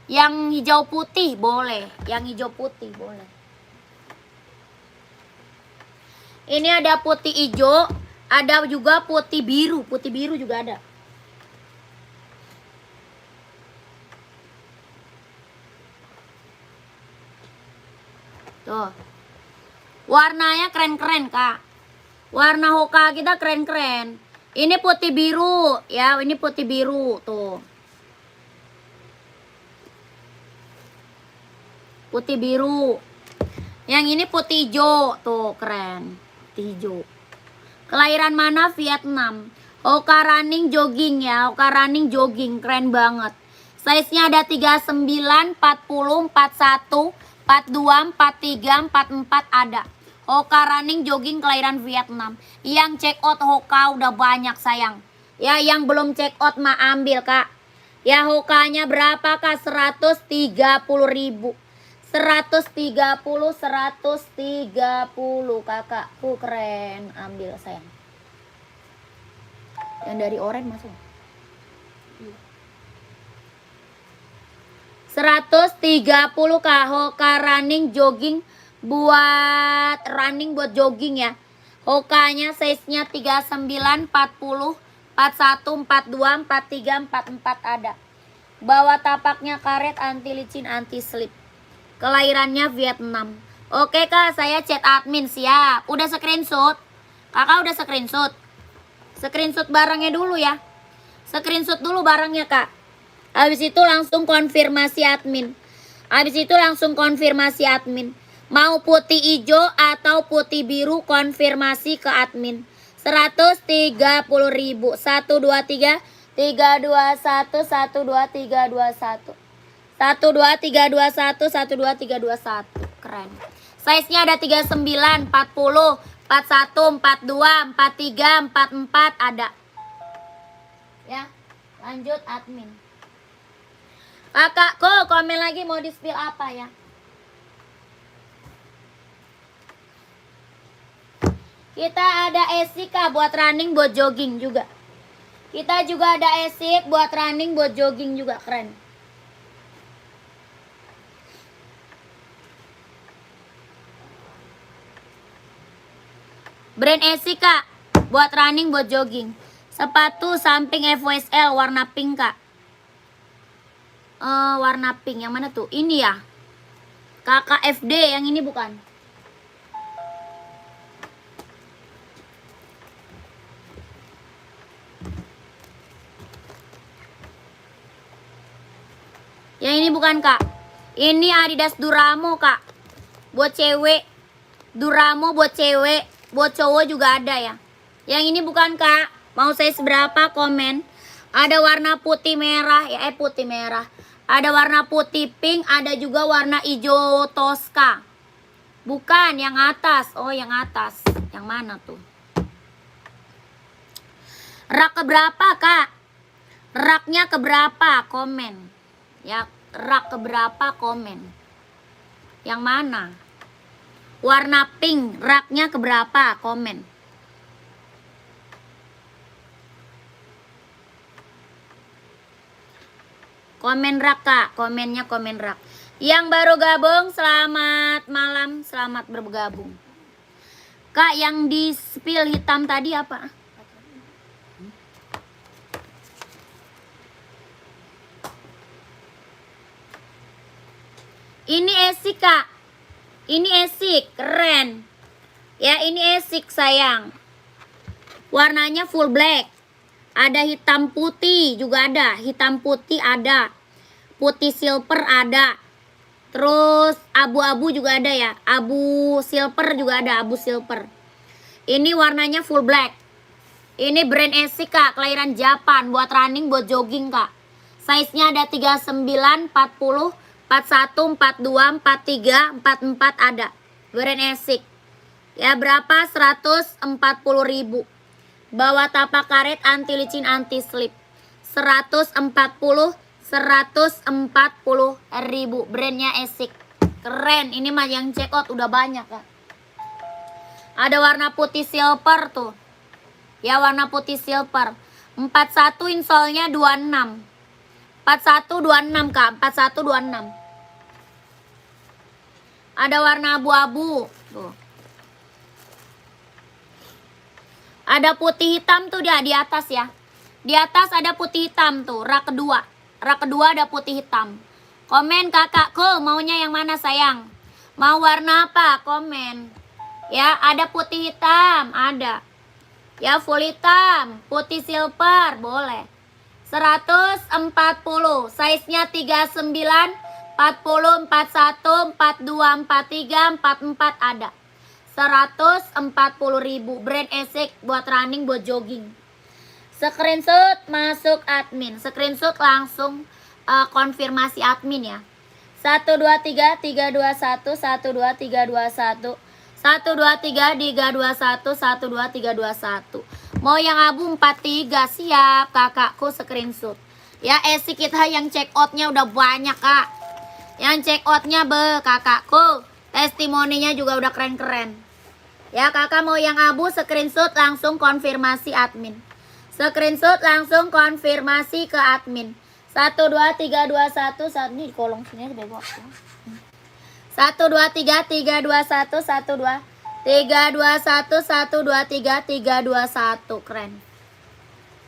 Yang hijau putih boleh. Yang hijau putih boleh. Ini ada putih hijau, ada juga putih biru. Putih biru juga ada. Tuh. Warnanya keren-keren, Kak. Warna Hoka kita keren-keren. Ini putih biru, ya. Ini putih biru, tuh. Putih biru. Yang ini putih hijau, tuh keren. Putih hijau. Kelahiran mana? Vietnam. Hoka running jogging ya. Hoka running jogging, keren banget. Size-nya ada 39, 40, 41, 42, 43, 44 ada. Hoka running jogging kelahiran Vietnam. Yang check out Hoka udah banyak sayang. Ya, yang belum check out mah ambil, Kak. Ya, Hokanya berapa, Kak? 130.000. 130, 130 kakakku keren. Ambil sayang. Yang dari orange masuk. 130 Kak. Hoka running jogging buat running, buat jogging ya. Hokanya size-nya 39, 40, 41, 42, 43, 44 ada. Bawah tapaknya karet, anti licin, anti slip. Kelahirannya Vietnam. Oke Kak, saya chat admin siap. Udah screenshot? Kakak udah screenshot? Screenshot barangnya dulu ya. Screenshot dulu barangnya Kak. Habis itu langsung konfirmasi admin. Habis itu langsung konfirmasi admin. Mau putih hijau atau putih biru, konfirmasi ke admin. 130.000. 1, 2, 3, 3, 2, 1, 1, 2, 3, 2, 1. 1, 2, 3, 2, 1, 1, 2, 3, 2, 1. Keren. Size-nya ada 39, 40, 41, 42, 43, 44 ada. Ya, lanjut admin. Kakakku komen lagi mau di-spill apa ya? Kita ada Esika buat running, buat jogging juga. Kita juga ada Esik buat running, buat jogging juga, keren. Brand Esika buat running, buat jogging. Sepatu samping FWSL warna pink Kak. Warna pink yang mana tuh? Ini ya. KKFD yang ini bukan? Yang ini bukan Kak. Ini Adidas Duramo Kak. Buat cewek. Duramo buat cewek. Buat cowok juga ada ya. Yang ini bukan Kak. Mau size berapa komen. Ada warna putih merah ya, putih merah. Ada warna putih pink, ada juga warna hijau Tosca. Bukan yang atas. Oh, yang atas. Yang mana tuh? Rak keberapa Kak? Raknya keberapa? Komen. Ya, rak keberapa komen. Yang mana? Warna pink, raknya keberapa komen. Komen rak Kak, komennya komen rak. Yang baru gabung selamat malam, selamat bergabung. Kak, yang di spill hitam tadi apa? Ini Esik Kak. Ini Esik, keren. Ya, ini Esik sayang. Warnanya full black. Ada hitam putih juga ada. Hitam putih ada. Putih silver ada. Terus abu-abu juga ada ya. Abu silver juga ada, abu silver. Ini warnanya full black. Ini brand Esik Kak, kelahiran Japan. Buat running, buat jogging Kak. Size-nya ada 39, 40, 41, 42, 43, 44 ada. Brand Esik. Ya berapa? 140.000. Bawah tapak karet, anti licin, anti slip. 140, 140.000. Brandnya Esik. Keren, ini mah yang check out udah banyak Kak. Ada warna putih silver tuh. Ya warna putih silver. 41 insolnya 26. 4126 Kak, 4126. Ada warna abu-abu tuh. Ada putih hitam tuh dia di atas ya. Di atas ada putih hitam tuh, rak kedua. Rak kedua ada putih hitam. Komen kakakku, maunya yang mana sayang? Mau warna apa? Komen. Ya, ada putih hitam, ada. Ya, full hitam, putih silver, boleh. 140, size-nya 39, 40, 41, 42, 43, 44 ada. 140.000, brand Essex buat running, buat jogging. Screenshot masuk admin, screenshot langsung konfirmasi admin ya. 123 321 123 321 123 321 123 321. Mau yang abu 43 siap kakakku screenshot. Ya esi kita yang check outnya udah banyak kak. Yang check outnya kakakku. Testimoninya juga udah keren-keren. Ya kakak mau yang abu screenshot langsung konfirmasi admin. Screenshot langsung konfirmasi ke admin. 123 221 1 ini di kolong sini bebas. 123 321 12 321 123 321 keren.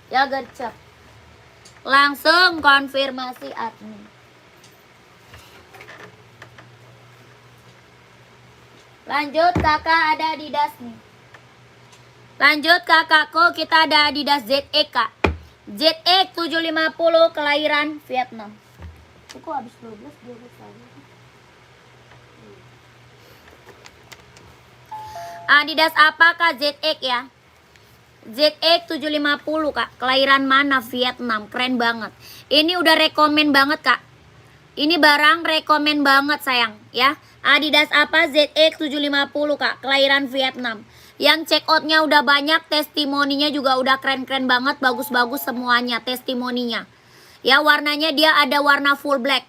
Ya gercep. Langsung konfirmasi admin. Lanjut kakak ada Adidas nih. Lanjut kakakku kita ada Adidas ZX kak. ZX 750 kelahiran Vietnam. Kok habis 12 lagi. Adidas apa kak? ZX ya. ZX 750 kak. Kelahiran mana? Vietnam. Keren banget. Ini udah rekomen banget kak. Ini barang rekomen banget sayang ya. Adidas apa? ZX 750 kak. Kelahiran Vietnam. Yang check outnya udah banyak. Testimoninya juga udah keren-keren banget. Bagus-bagus semuanya testimoninya. Ya warnanya dia ada warna full black.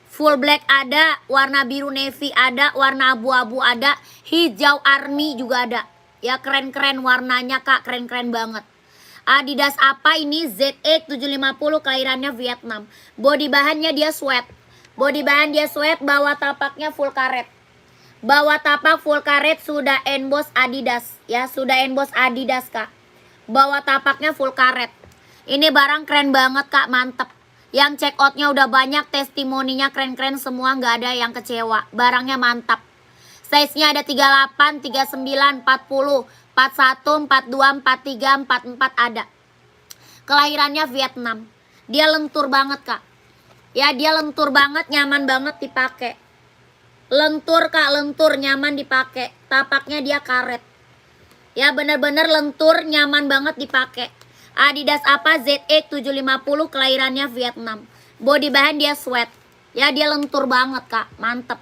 Full black ada, warna biru navy ada, warna abu-abu ada, hijau army juga ada. Ya keren-keren warnanya kak, keren-keren banget. Adidas apa ini? ZX 750 kelahirannya Vietnam. Body bahannya dia sweat. Body bahan dia sweat, bawah tapaknya full karet. Bawah tapak full karet sudah emboss Adidas. Ya sudah emboss Adidas kak. Bawah tapaknya full karet. Ini barang keren banget kak, mantep. Yang check outnya udah banyak, testimoninya keren-keren semua, nggak ada yang kecewa. Barangnya mantap. Size-nya ada 38, 39, 40, 41, 42, 43, 44 ada. Kelahirannya Vietnam. Dia lentur banget kak. Ya dia lentur banget, nyaman banget dipakai. Lentur kak, lentur, nyaman dipakai. Tapaknya dia karet. Ya bener-bener lentur, nyaman banget dipakai. Adidas apa? ZX 750 kelahirannya Vietnam. Body bahan dia sweat. Ya dia lentur banget kak, mantep.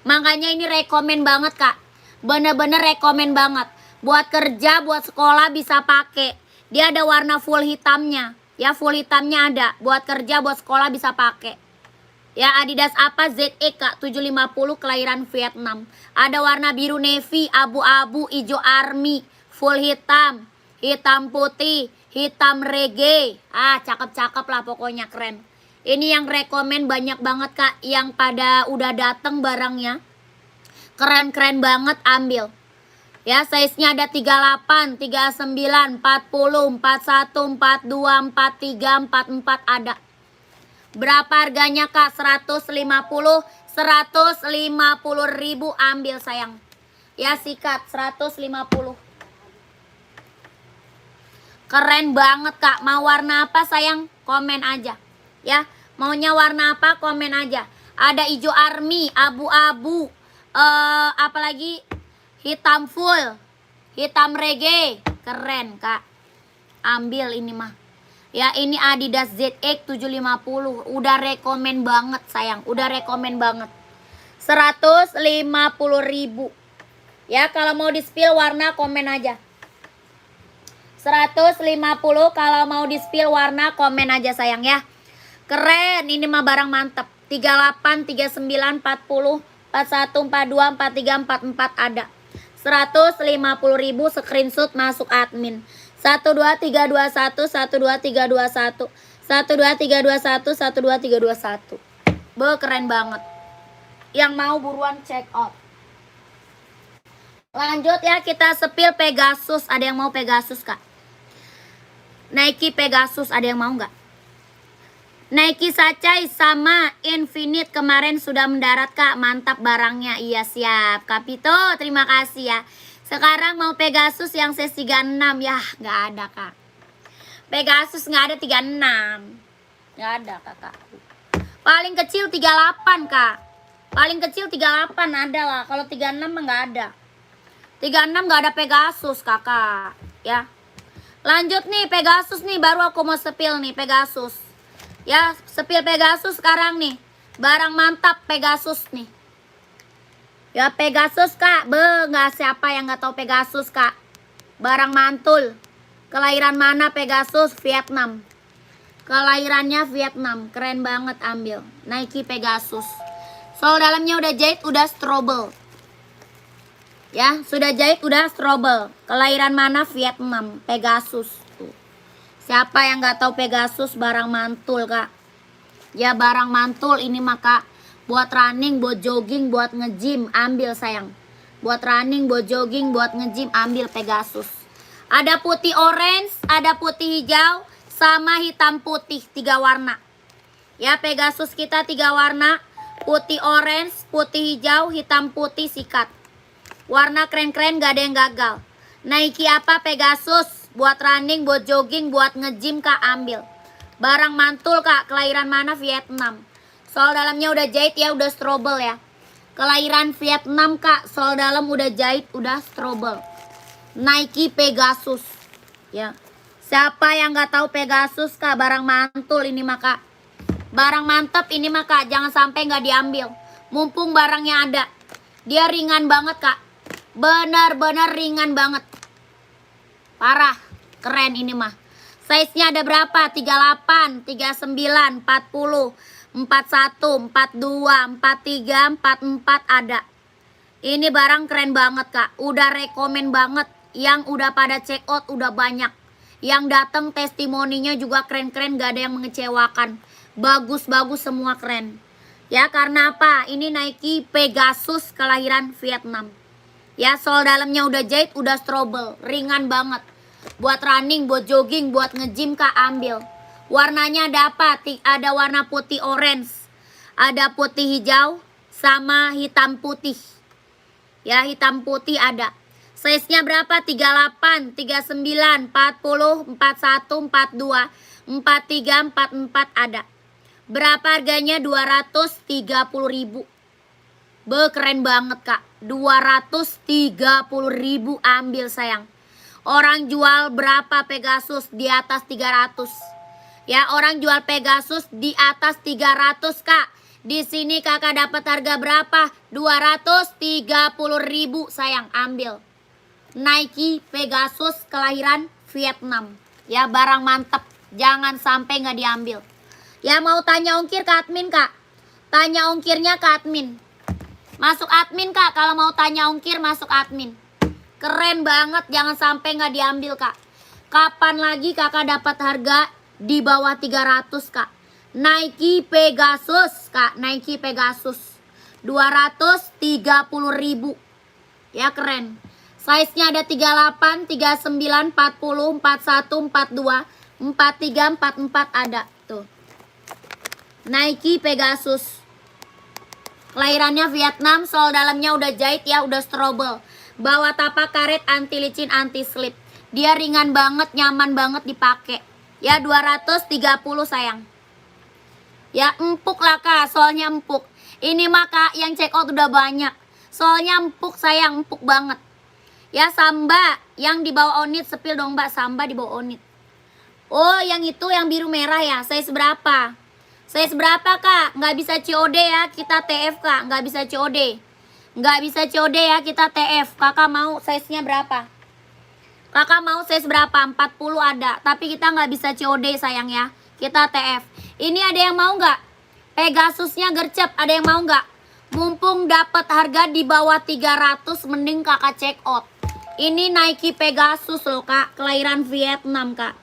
Makanya ini rekomen banget kak. Bener-bener rekomen banget. Buat kerja, buat sekolah bisa pakai. Dia ada warna full hitamnya. Ya full hitamnya ada. Buat kerja, buat sekolah bisa pakai. Ya Adidas apa? ZX kak 750 kelahiran Vietnam. Ada warna biru navy, abu-abu, hijau army, full hitam, hitam putih, hitam reggae. Cakep-cakep lah pokoknya, keren. Ini yang rekomen banyak banget kak. Yang pada udah dateng barangnya. Keren-keren banget, ambil. Ya size-nya ada 38, 39, 40, 41, 42, 43, 44 ada. Berapa harganya kak? 150, 150.000 ambil sayang. Ya sikat 150. Keren banget kak. Mau warna apa sayang? Komen aja. Ya maunya warna apa? Komen aja. Ada hijau army, abu-abu, apalagi hitam full, hitam reggae. Keren kak. Ambil ini mah. Ya ini Adidas ZX 750. Udah rekomen banget sayang. Udah rekomen banget. 150.000. Ya kalau mau di spill warna komen aja. 150 kalau mau di spill warna komen aja sayang ya. Keren, ini mah barang mantep. 38, 39, 40, 41, 42, 43, 44 ada. 150.000 screenshot masuk admin. 12321 12321 12321 12321. Be, keren banget. Yang mau buruan check out. Lanjut ya, kita sepil Pegasus. Ada yang mau Pegasus, Kak? Nike Pegasus, ada yang mau nggak? Nike Sacai sama Infinite kemarin sudah mendarat, Kak. Mantap barangnya. Iya, siap. Kapito, terima kasih ya. Sekarang mau Pegasus yang size 36. Ya, nggak ada, Kak. Pegasus nggak ada 36. Nggak ada, Kakak. Paling kecil 38, Kak. Paling kecil 38 ada lah. Kalau 36 mah nggak ada. 36 nggak ada Pegasus, Kakak. Ya. Lanjut nih, Pegasus nih. Baru aku mau sepil nih, Pegasus. Ya, sepil Pegasus sekarang nih. Barang mantap Pegasus nih. Ya, Pegasus, Kak. Nggak siapa yang nggak tahu Pegasus, Kak. Barang mantul. Kelahiran mana Pegasus? Vietnam. Kelahirannya Vietnam. Keren banget, ambil. Nike Pegasus. Sol dalamnya udah jahit, udah strobel. Ya, sudah jahit, udah strobel. Kelahiran mana? Vietnam. Pegasus. Tuh. Siapa yang nggak tahu Pegasus? Barang mantul, Kak. Ya, barang mantul ini maka buat running, buat jogging, buat nge-gym, ambil sayang. Buat running, buat jogging, buat nge-gym, ambil Pegasus. Ada putih orange, ada putih hijau, sama hitam putih, 3 warna. Ya, Pegasus kita 3 warna. Putih orange, putih hijau, hitam putih sikat. Warna keren-keren, gak ada yang gagal. Nike apa Pegasus? Buat running, buat jogging, buat nge-gym, Kak, ambil. Barang mantul, Kak. Kelahiran mana? Vietnam. Sol dalamnya udah jahit ya, udah strobel ya. Kelahiran Vietnam, Kak. Sol dalam udah jahit, udah strobel. Nike Pegasus. Ya. Siapa yang gak tahu Pegasus, Kak? Barang mantul ini mah, Kak. Barang mantep ini mah, Kak. Jangan sampai gak diambil. Mumpung barangnya ada. Dia ringan banget, Kak. Benar-benar ringan banget. Parah. Keren ini mah. Size-nya ada berapa? 38, 39, 40, 41, 42, 43, 44 ada. Ini barang keren banget, Kak. Udah rekomen banget. Yang udah pada check out udah banyak. Yang datang testimoninya juga keren-keren, gak ada yang mengecewakan. Bagus-bagus semua keren. Ya, karena apa? Ini Nike Pegasus kelahiran Vietnam. Ya, sol dalamnya udah jahit, udah strobel. Ringan banget. Buat running, buat jogging, buat nge-gym, Kak, ambil. Warnanya ada apa? Ada warna putih orange. Ada putih hijau sama hitam putih. Ya, hitam putih ada. Size-nya berapa? 38, 39, 40, 41, 42, 43, 44 ada. Berapa harganya? 230.000. Keren banget, Kak. 230.000 ambil sayang. Orang jual berapa Pegasus? Di atas 300. Ya, orang jual Pegasus di atas 300, Kak. Di sini Kakak dapat harga berapa? 230.000 sayang, ambil. Nike Pegasus kelahiran Vietnam. Ya, barang mantep. Jangan sampai nggak diambil. Ya, mau tanya ongkir ke admin, Kak. Tanya ongkirnya ke admin. Masuk admin, Kak. Kalau mau tanya ongkir, masuk admin. Keren banget. Jangan sampai nggak diambil, Kak. Kapan lagi Kakak dapat harga di bawah 300, Kak? Nike Pegasus, Kak. Nike Pegasus. 230.000. Ya, keren. Size-nya ada 38, 39, 40, 41, 42, 43, 44 ada. Tuh. Nike Pegasus. Kelahirannya Vietnam, sol dalamnya udah jahit ya, udah strobel. Bawa tapak karet, anti licin, anti slip. Dia ringan banget, nyaman banget dipakai. Ya, 230 sayang. Ya, empuk lah, Kak, soalnya empuk. Ini mah, Kak, yang check out udah banyak. Soalnya empuk sayang, empuk banget. Ya, Samba yang di bawah Onit, sepil dong, Mbak. Samba di bawah Onit. Oh, yang itu yang biru merah ya. Size berapa? Size berapa, Kak? Nggak bisa COD ya, kita TF, Kak. Nggak bisa COD. Nggak bisa COD ya, kita TF. Kakak mau size-nya berapa? Kakak mau size berapa? 40 ada. Tapi kita nggak bisa COD sayang ya. Kita TF. Ini ada yang mau nggak? Pegasusnya gercep. Ada yang mau nggak? Mumpung dapat harga di bawah 300, mending kakak check out. Ini Nike Pegasus loh kak, kelahiran Vietnam kak.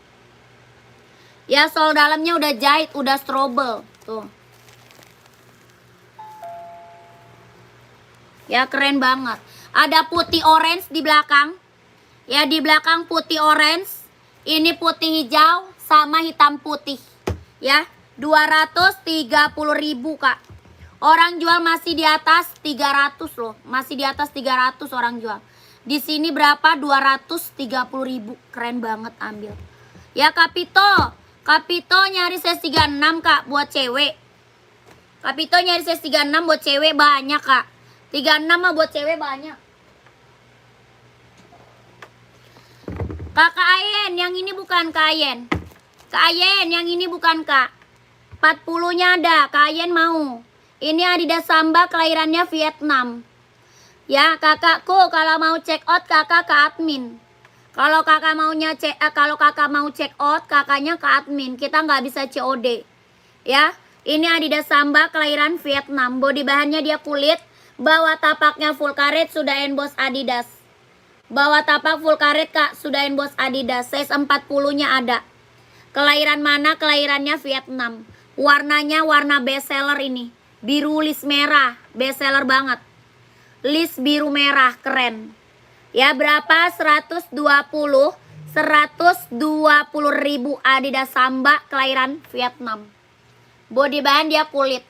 Ya sol dalamnya udah jahit, udah strobel tuh. Ya keren banget. Ada putih orange di belakang. Ya di belakang putih orange. Ini putih hijau sama hitam putih. Ya 230.000 kak. Orang jual masih di atas 300 loh. Masih di atas 300 orang jual. Di sini berapa? 230.000. Keren banget, ambil. Ya Kapito. Kapito nyari size 36 kak buat cewek. Kapito nyari size 36 buat cewek banyak kak. 36 mah buat cewek banyak. Kakak Ayen, yang ini bukan Kak Ayen. Kak Ayen, yang ini bukan kak. 40-nya ada, Kak Ayen mau. Ini Adidas Samba kelahirannya Vietnam. Ya, kakakku kalau mau check out kakak ke admin. Kalau kakak mau check out kakaknya ke admin. Kita nggak bisa COD. Ya, ini Adidas Samba kelahiran Vietnam. Body bahannya dia kulit. Bawah tapaknya full karet sudah emboss Adidas. Bawah tapak full karet kak sudah emboss Adidas. Size 40-nya ada. Kelahiran mana? Kelahirannya Vietnam. Warnanya warna best seller ini. Biru list merah. Best seller banget. List biru merah keren. Ya berapa? 120 ribu Adidas Samba kelahiran Vietnam. Body bahan dia kulit.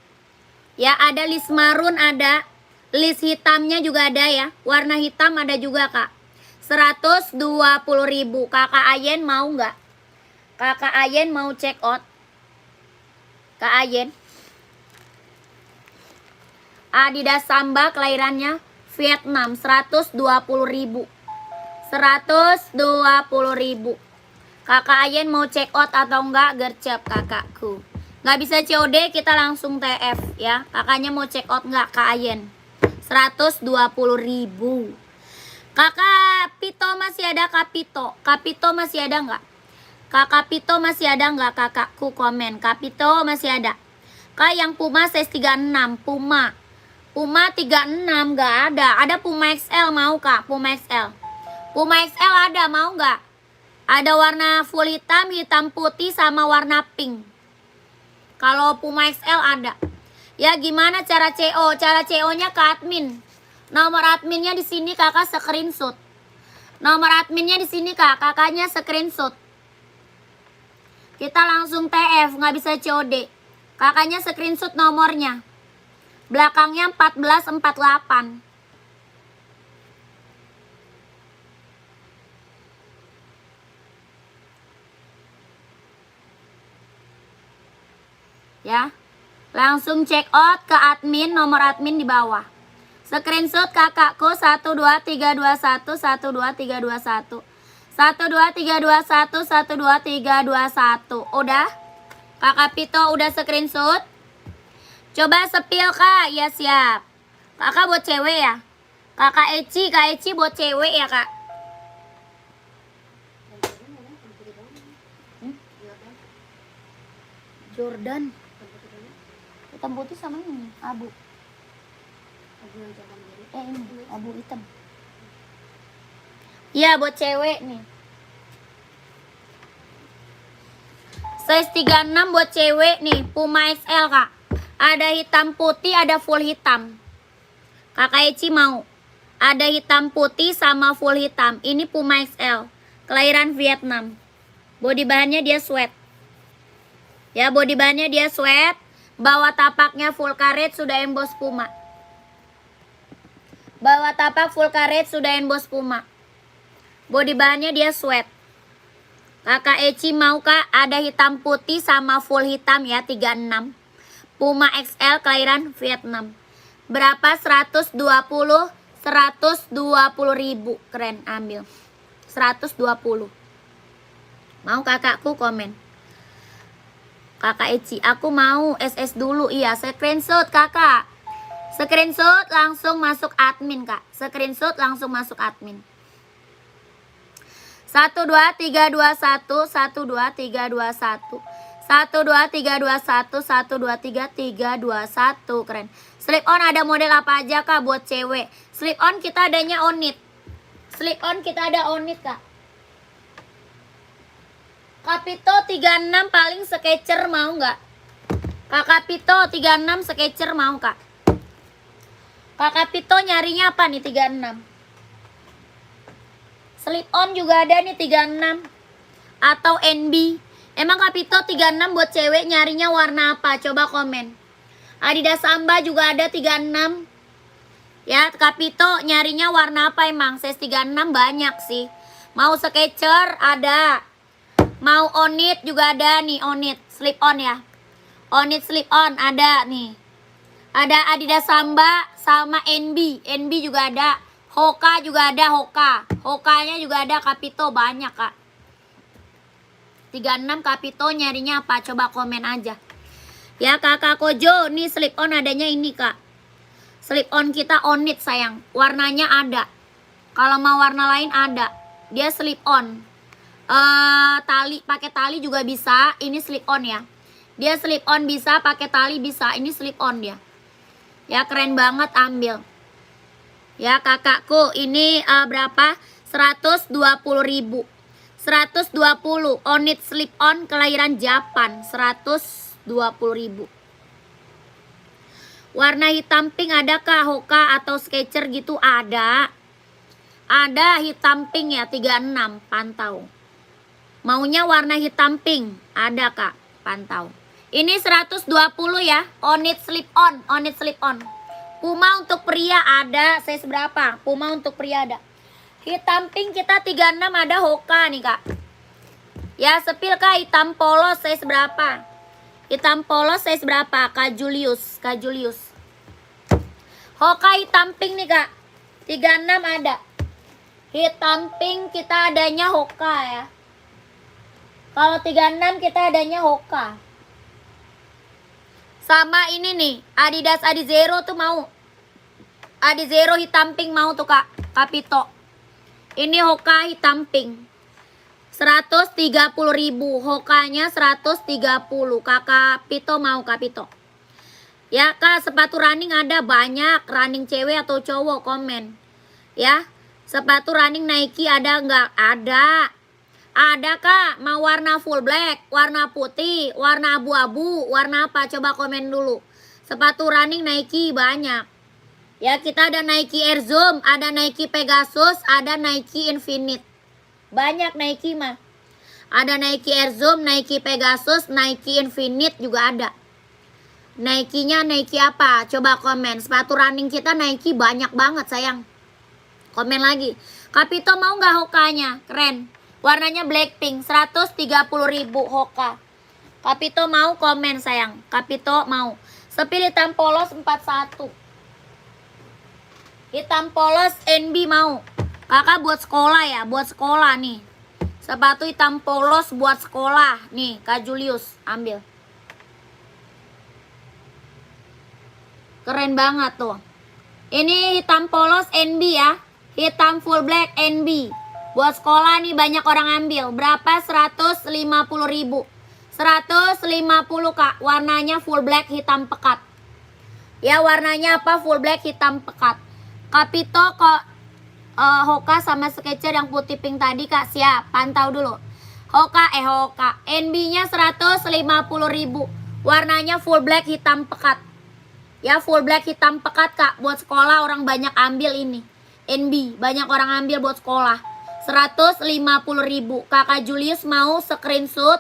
Ya ada list marun ada. List hitamnya juga ada ya. Warna hitam ada juga kak. 120.000. Kakak Ayen mau nggak? Kakak Ayen mau check out? Kak Ayen. Adidas Samba kelahirannya Vietnam 120.000. 120.000. Kakak Ayen mau check out atau enggak? Gercep kakakku. Nggak bisa COD, kita langsung TF ya. Kakaknya mau check out nggak Kak Ayen? 120.000. Kakak Pito masih ada Kapito? Kapito masih ada nggak? Kakak Pito masih ada nggak kakakku? Komen. Kapito masih ada. Kak yang Puma size 36. Puma 36 nggak ada. Ada Puma XL mau kak? Puma XL. Puma XL ada mau nggak? Ada warna full hitam, hitam putih sama warna pink. Kalau Puma XL ada. Ya gimana cara CO? Cara CO-nya ke admin. Nomor adminnya di sini kakak screenshot. Nomor adminnya di sini kak, kakaknya screenshot. Kita langsung TF, nggak bisa COD. Kakaknya screenshot nomornya. Belakangnya 1448. Ya. Langsung check out ke admin, nomor admin di bawah. Screenshot kakakku 12321 12321 12321 12321. Udah? Kakak Pito udah screenshot? Coba sepil kak. Ya siap. Kakak buat cewek ya? Kak Eci buat cewek ya kak? Jordan hitam putih sama ini abu. Ini abu hitam. Iya buat cewek nih. Size 36 buat cewek nih. Puma XL kak. Ada hitam putih, ada full hitam. Kakak Eci mau. Ada hitam putih sama full hitam. Ini Puma XL. Kelahiran Vietnam. Body bahannya dia sweat. Ya body bahannya dia sweat. Bawah tapaknya full karet sudah emboss Puma. Bawah tapak full karet sudah emboss Puma. Body bahannya dia sweat. Kakak Eci mau kak? Ada hitam putih sama full hitam ya 36. Puma XL kelahiran Vietnam. Berapa? 120 ribu. Keren, ambil 120. Mau kakakku? Komen. Kakak Eci, aku mau SS dulu. Iya, screenshot kakak. Screenshot langsung masuk admin kak. Screenshot langsung masuk admin. 12321 12321 12321 12321. Keren. Slip on ada model apa aja kak buat cewek? Slip on kita adanya Onit. Slip on kita ada Onit kak. Kapito 36 paling Skechers mau nggak? Kak Kapito 36 Skechers mau kak? Kak Kapito nyarinya apa nih 36? Slip on juga ada nih 36 atau NB. Emang Kapito 36 buat cewek nyarinya warna apa? Coba komen. Adidas Samba juga ada 36. Ya, Kapito nyarinya warna apa emang? Size 36 banyak sih. Mau Skechers ada. Mau Onit juga ada nih, Onit slip on ya. Onit slip on ada nih. Ada Adidas Samba sama NB. NB juga ada. Hoka juga ada, Hoka. Hokanya juga ada, Kapito banyak kak. 36 Kapito nyarinya apa? Coba komen aja. Ya kakak Kojo, nih slip on adanya ini kak. Slip on kita Onit sayang. Warnanya ada. Kalau mau warna lain ada. Dia slip on. Tali, pakai tali juga bisa. Ini slip on ya. Dia slip on bisa, pakai tali bisa. Ini slip on dia. Ya keren banget, ambil. Ya kakakku, ini berapa? 120.000. 120 Onit slip on kelahiran Japan. 120.000. Warna hitam pink ada kah? Hoka atau Skechers gitu ada. Ada hitam pink ya 36, pantau. Maunya warna hitam pink, ada kak, pantau. Ini 120 ya, Onit slip on, Onit slip on. Puma untuk pria ada, size berapa? Puma untuk pria ada. Hitam pink kita 36 ada Hoka nih kak. Ya sepil kak, hitam polos size berapa? Hitam polos size berapa? Kak Julius, Kak Julius. Hoka hitam pink nih kak, 36 ada. Hitam pink kita adanya Hoka ya. Kalau 36 kita adanya Hoka. Sama ini nih, Adidas Adizero tuh mau. Adizero hitam pink mau tuh kak, Kapito. Ini Hoka hitam pink. 130.000, Hokanya 130. Kakak Pito mau Kapito. Ya kak, sepatu running ada banyak. Running cewek atau cowok komen. Ya, sepatu running Nike ada nggak? Ada. Ada kak, mau warna full black, warna putih, warna abu-abu, warna apa? Coba komen dulu. Sepatu running Nike banyak. Ya kita ada Nike Air Zoom, ada Nike Pegasus, ada Nike Infinite. Banyak Nike mah. Ada Nike Air Zoom, Nike Pegasus, Nike Infinite juga ada. Nike-nya Nike apa? Coba komen. Sepatu running kita Nike banyak banget sayang. Komen lagi. Kapito mau nggak Hokanya? Keren. Warnanya Blackpink, 130.000 Hoka. Kapito mau komen sayang. Kapito mau. Sepil hitam polos 41. Hitam polos NB mau. Kakak buat sekolah ya, buat sekolah nih. Sepatu hitam polos buat sekolah. Nih, Kak Julius, ambil. Keren banget tuh. Ini hitam polos NB ya. Hitam full black NB. Buat sekolah nih banyak orang ambil. Berapa? 150.000. 150 kak. Warnanya full black hitam pekat. Ya warnanya apa? Full black hitam pekat. Kapito kok Hoka sama Skechers yang putih pink tadi kak. Siap. Pantau dulu. Hoka NB-nya 150.000. Warnanya full black hitam pekat. Ya full black hitam pekat kak. Buat sekolah orang banyak ambil ini. NB. Banyak orang ambil buat sekolah. 150.000. Kakak Julius mau screenshot.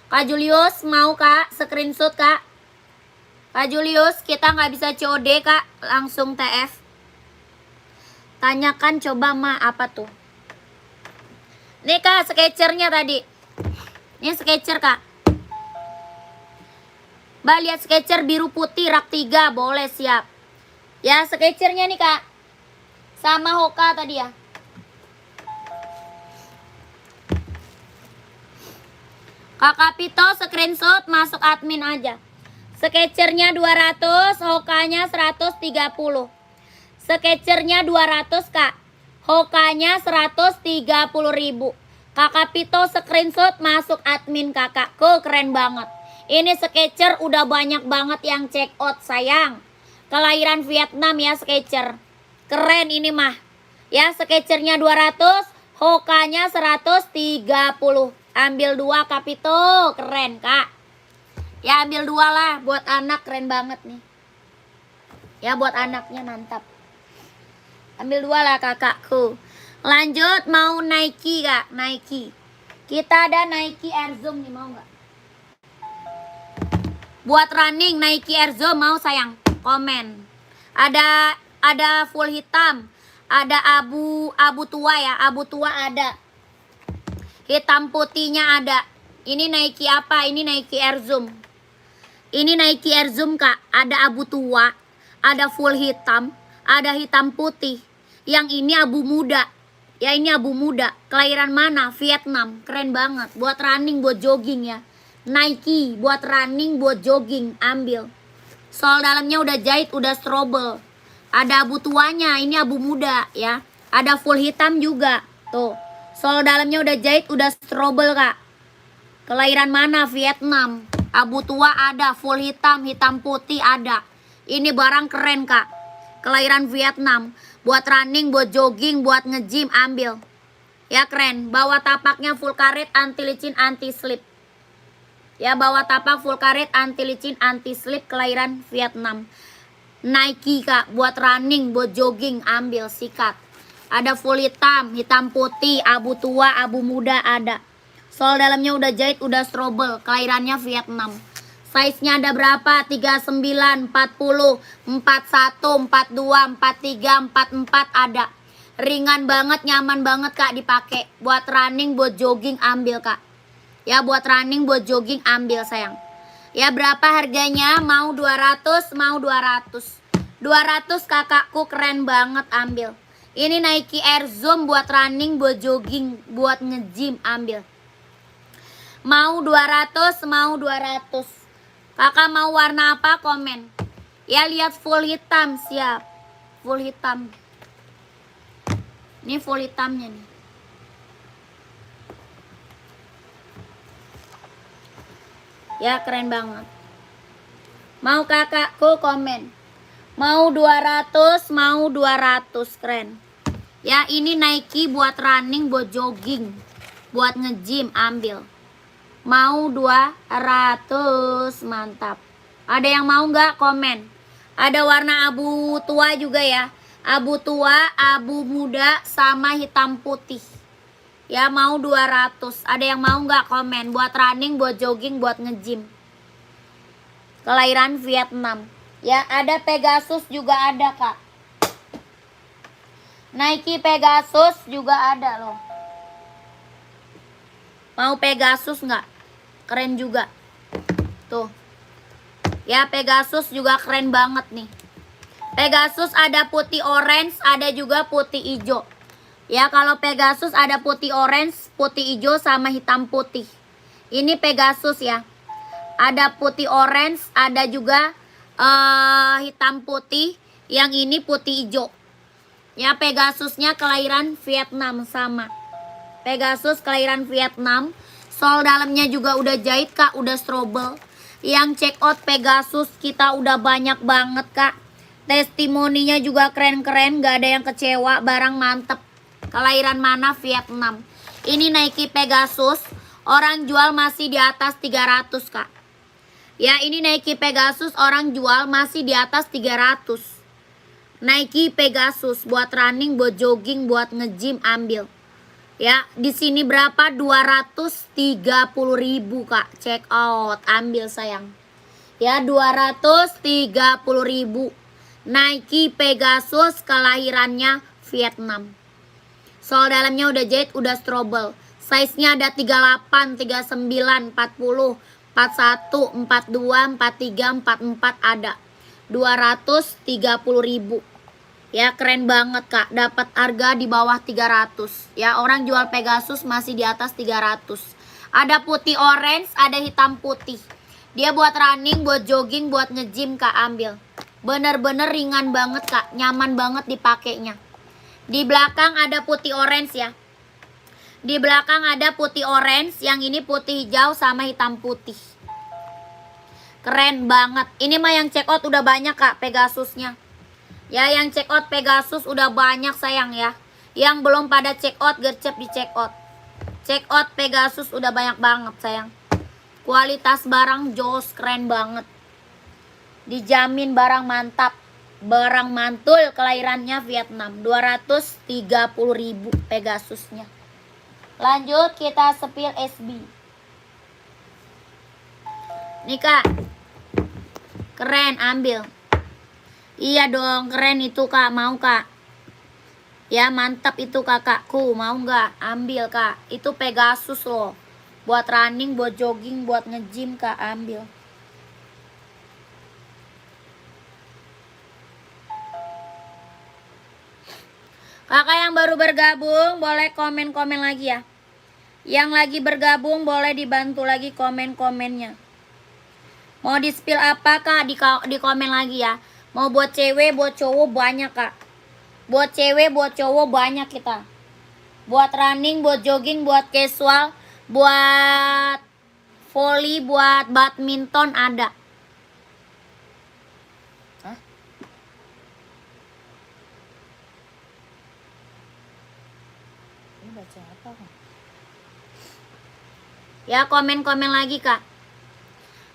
Kak Julius mau kak screenshot kak. Kak Julius kita nggak bisa COD kak, langsung TF. Tanyakan coba ma apa tuh. Nih kak Skechers-nya tadi. Ini Skechers kak. Mbak lihat Skechers biru putih rak 3 boleh siap. Ya Skechers-nya nih kak. Sama Hoka tadi ya. Kakak Pito screenshot masuk admin aja. Skechers-nya 200, Hokanya 130. Skechers-nya 200 kak. Hokanya 130.000. Kakak Pito screenshot masuk admin kakakku, keren banget. Ini Skechers udah banyak banget yang check out sayang. Kelahiran Vietnam ya Skechers. Keren ini mah. Ya Skechers-nya 200, Hoka-nya 130. Ambil 2 Kapito, keren Kak. Ya ambil 2 lah, buat anak keren banget nih. Ya buat anaknya mantap. Ambil 2 lah kakakku. Lanjut mau Nike Kak, Nike. Kita ada Nike Air Zoom nih, mau nggak? Buat running Nike Air Zoom mau sayang? Komen. Ada full hitam, ada abu tua ya, abu tua ada. Hitam putihnya ada. Ini Nike apa? Ini Nike Air Zoom. Ini Nike Air Zoom Kak, ada abu tua, ada full hitam, ada hitam putih. Yang ini abu muda. Ya ini abu muda. Kelahiran mana? Vietnam. Keren banget. Buat running, buat jogging ya. Nike buat running, buat jogging. Ambil. Sol dalamnya udah jahit, udah strobel. Ada abu tuanya, ini abu muda ya. Ada full hitam juga. Tuh. Sol dalamnya udah jahit, udah strobel Kak. Kelahiran mana? Vietnam. Abu tua ada, full hitam, hitam putih ada. Ini barang keren Kak. Kelahiran Vietnam. Buat running, buat jogging, buat nge-gym, ambil. Ya keren. Bawa tapaknya full karet, anti licin, anti slip. Ya bawa tapak full karet, anti licin, anti slip. Kelahiran Vietnam. Nike Kak. Buat running, buat jogging, ambil. Sikat. Ada full hitam, hitam putih, abu tua, abu muda ada. Sol dalamnya udah jahit, udah strobel. Kelahirannya Vietnam. Size-nya ada berapa? 39, 40, 41, 42, 43, 44 ada. Ringan banget, nyaman banget Kak dipakai. Buat running, buat jogging ambil Kak. Ya buat running, buat jogging ambil sayang. Ya berapa harganya? Mau 200, mau 200. 200 kakakku, keren banget, ambil. Ini Nike Air Zoom buat running, buat jogging, buat nge-gym, ambil. Mau 200, mau 200. Kakak mau warna apa? Komen. Ya lihat full hitam, siap. Full hitam. Ini full hitamnya nih. Ya keren banget. Mau kakakku komen. Mau 200, mau 200, keren. Ya ini Nike buat running, buat jogging, buat nge-gym, ambil. Mau 200, mantap. Ada yang mau nggak? Komen. Ada warna abu tua juga ya. Abu tua, abu muda, sama hitam putih. Ya mau 200. Ada yang mau nggak? Komen. Buat running, buat jogging, buat nge-gym. Kelahiran Vietnam. Ya ada Pegasus juga ada Kak. Nike Pegasus juga ada loh. Mau Pegasus nggak? Keren juga. Tuh. Ya Pegasus juga keren banget nih. Pegasus ada putih orange, ada juga putih hijau. Ya kalau Pegasus ada putih orange, putih hijau, sama hitam putih. Ini Pegasus ya. Ada putih orange, ada juga hitam putih. Yang ini putih hijau. Ya Pegasusnya kelahiran Vietnam sama. Pegasus kelahiran Vietnam. Sol dalamnya juga udah jahit Kak, udah strobel. Yang check out Pegasus kita udah banyak banget Kak. Testimoninya juga keren-keren, gak ada yang kecewa, barang mantep. Kelahiran mana? Vietnam. Ini Nike Pegasus, orang jual masih di atas 300 Kak. Ya ini Nike Pegasus, orang jual masih di atas 300. Nike Pegasus buat running, buat jogging, buat nge-gym, ambil. Ya, di sini berapa? 230.000 Kak. Check out, ambil sayang. Ya, 230.000. Nike Pegasus kelahirannya Vietnam. Sol dalamnya udah jahit, udah strobel. Size-nya ada 38, 39, 40, 41, 42, 43, 44 ada. 230.000. Ya keren banget Kak, dapat harga di bawah 300. Ya orang jual Pegasus masih di atas 300. Ada putih orange, ada hitam putih. Dia buat running, buat jogging, buat nge-gym Kak, ambil. Bener-bener ringan banget Kak, nyaman banget dipakainya. Di belakang ada putih orange ya. Di belakang ada putih orange, yang ini putih hijau sama hitam putih. Keren banget. Ini mah yang check out udah banyak Kak Pegasusnya. Ya yang check out Pegasus udah banyak sayang ya. Yang belum pada check out gercep di check out. Check out Pegasus udah banyak banget sayang. Kualitas barang jos, keren banget. Dijamin barang mantap. Barang mantul, kelahirannya Vietnam. 230.000 Pegasusnya. Lanjut kita spill SB. Nih Kak. Keren, ambil. Iya dong, keren itu Kak, mau Kak. Ya mantap itu kakakku, mau nggak? Ambil Kak, itu Pegasus loh. Buat running, buat jogging, buat nge-gym Kak, ambil. Kakak yang baru bergabung boleh komen-komen lagi ya. Yang lagi bergabung boleh dibantu lagi komen-komennya. Mau di spill apa Kak? Di komen lagi ya. Mau buat cewek, buat cowok banyak Kak. Buat cewek, buat cowok banyak kita. Buat running, buat jogging, buat casual, buat volley, buat badminton ada. Hah? Ini baca apa Kak? Ya komen-komen lagi Kak.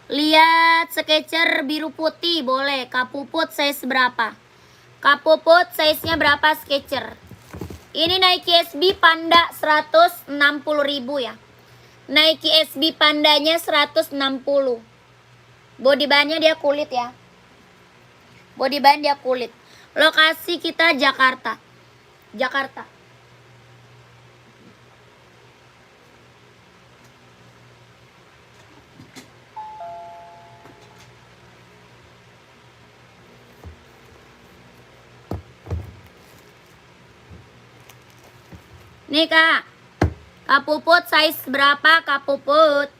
Lihat Skechers biru putih boleh. Kak Puput size berapa? Kak Puput size-nya berapa Skechers? Ini Nike SB Panda 160.000 ya. Nike SB Pandanya 160. Body ban-nya dia kulit ya. Body ban dia kulit. Lokasi kita Jakarta. Jakarta. Nih Kak. Kak Puput size berapa Kak Puput?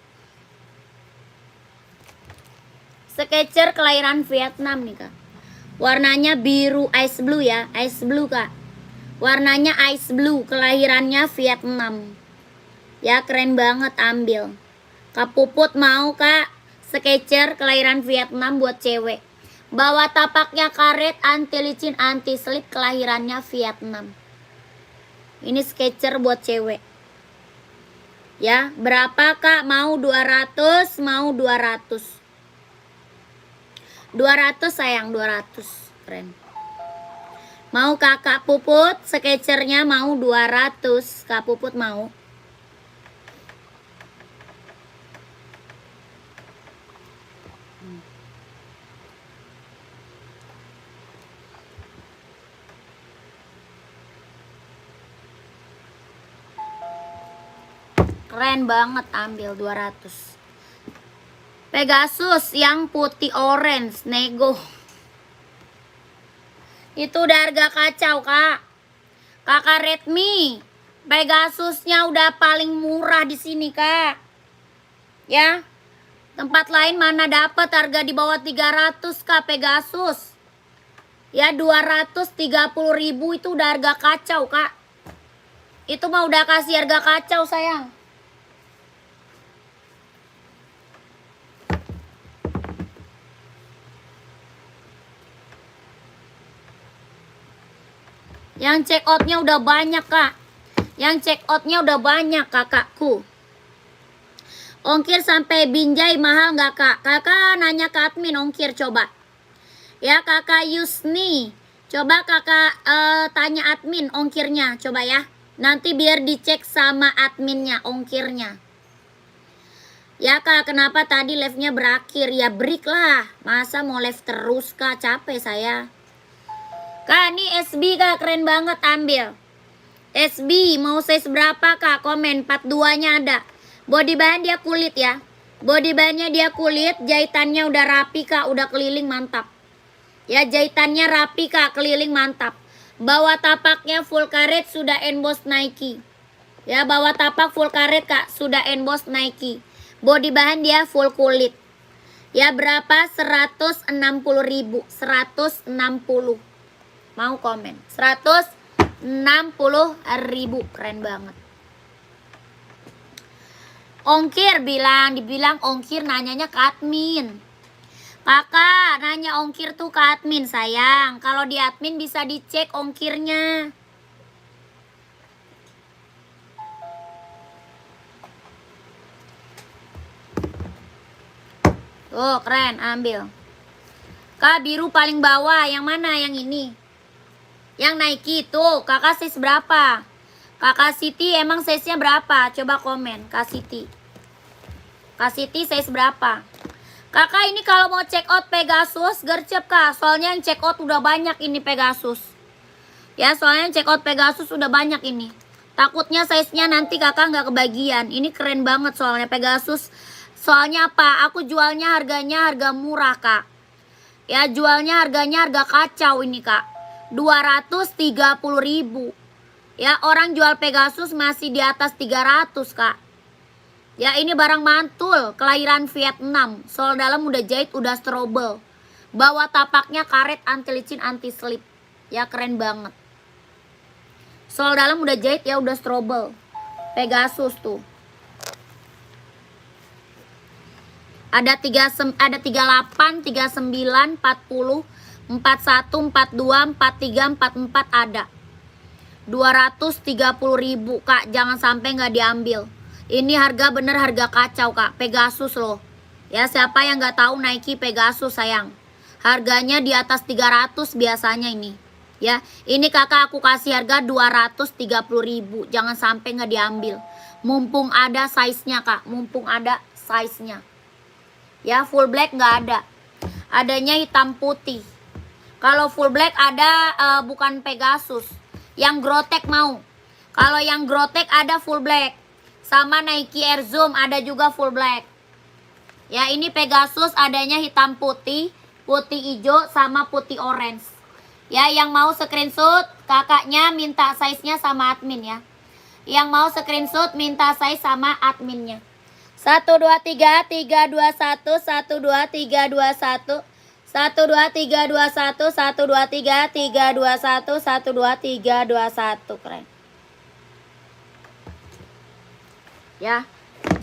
Skechers kelahiran Vietnam nih Kak. Warnanya biru ice blue ya. Ice blue Kak. Warnanya ice blue. Kelahirannya Vietnam. Ya keren banget, ambil. Kak Puput mau Kak. Skechers kelahiran Vietnam buat cewek. Bawa tapaknya karet, anti licin, anti slip, kelahirannya Vietnam. Ini Skechers buat cewek. Ya, berapa Kak? Mau 200, mau 200. 200 sayang, 200. Keren. Mau Kakak Puput, Skechers-nya mau 200. Kak Puput mau. Keren banget, ambil 200. Pegasus yang putih orange nego. Itu udah harga kacau Kak. Kakak Redmi, Pegasusnya udah paling murah di sini Kak. Ya. Tempat lain mana dapat harga di bawah 300 Kak Pegasus. Ya 230.000 itu udah harga kacau Kak. Itu mah udah kasih harga kacau sayang. Yang check outnya udah banyak Kak. Yang check outnya udah banyak kakakku. Ongkir sampai Binjai mahal nggak Kak? Kakak nanya ke admin ongkir coba. Ya Kakak Yusni. Coba Kakak tanya admin ongkirnya coba ya. Nanti biar dicek sama adminnya ongkirnya. Ya Kak, kenapa tadi live-nya berakhir? Ya break lah. Masa mau live terus Kak? Capek saya. Kak, ini SB Kak, keren banget, ambil. SB, mau size berapa Kak? Komen, 42-nya ada. Body bahan dia kulit ya. Body bahannya dia kulit, jahitannya udah rapi Kak, udah keliling mantap. Ya, jahitannya rapi Kak, keliling mantap. Bawah tapaknya full karet, sudah emboss Nike. Ya, bawah tapak full karet Kak, sudah emboss Nike. Body bahan dia full kulit. Ya, berapa? 160.000. 160. Mau komen 160.000. Keren banget. Ongkir dibilang ongkir, nanyanya ke admin. Kakak nanya ongkir tuh ke admin sayang. Kalau di admin bisa dicek ongkirnya. Oh keren, ambil. Kak biru paling bawah, yang mana? Yang ini. Yang Nike tuh, kakak size berapa? Kakak Siti emang size-nya berapa? Coba komen, Kak Siti. Kak Siti size berapa? Kakak ini kalau mau check out Pegasus, gercep kak. Soalnya yang check out udah banyak ini Pegasus. Ya, soalnya yang check out Pegasus udah banyak ini. Takutnya size-nya nanti kakak nggak kebagian. Ini keren banget soalnya Pegasus. Soalnya apa? Aku jualnya harganya harga murah kak. Ya, jualnya harganya harga kacau ini kak. 230.000. Ya, orang jual Pegasus masih di atas 300 kak. Ya, ini barang mantul, kelahiran Vietnam. Sol dalam udah jahit, udah strobel. Bawah tapaknya karet anti licin, anti slip. Ya, keren banget. Sol dalam udah jahit, ya udah strobel. Pegasus tuh. Ada 38, 39, 40, 41, 42, 43, 44 ada. 230.000 kak, jangan sampai nggak diambil. Ini harga bener harga kacau kak, Pegasus loh. Ya, siapa yang nggak tahu Nike Pegasus sayang. Harganya di atas 300 biasanya ini. Ya, ini kakak aku kasih harga 230.000. Jangan sampai nggak diambil. Mumpung ada size-nya kak, mumpung ada size-nya. Ya, full black nggak ada. Adanya hitam putih. Kalau full black ada bukan Pegasus. Yang Grotek mau. Kalau yang Grotek ada full black. Sama Nike Air Zoom ada juga full black. Ya, ini Pegasus adanya hitam putih, putih hijau, sama putih orange. Ya, yang mau screenshot kakaknya minta size-nya sama admin ya. Yang mau screenshot minta size sama adminnya. 1 2 3 3 2 1 1 2 3 2 1 1 2 3 2 1 1 2 3 3 2 1 1 2 3 2 1. Keren. Ya,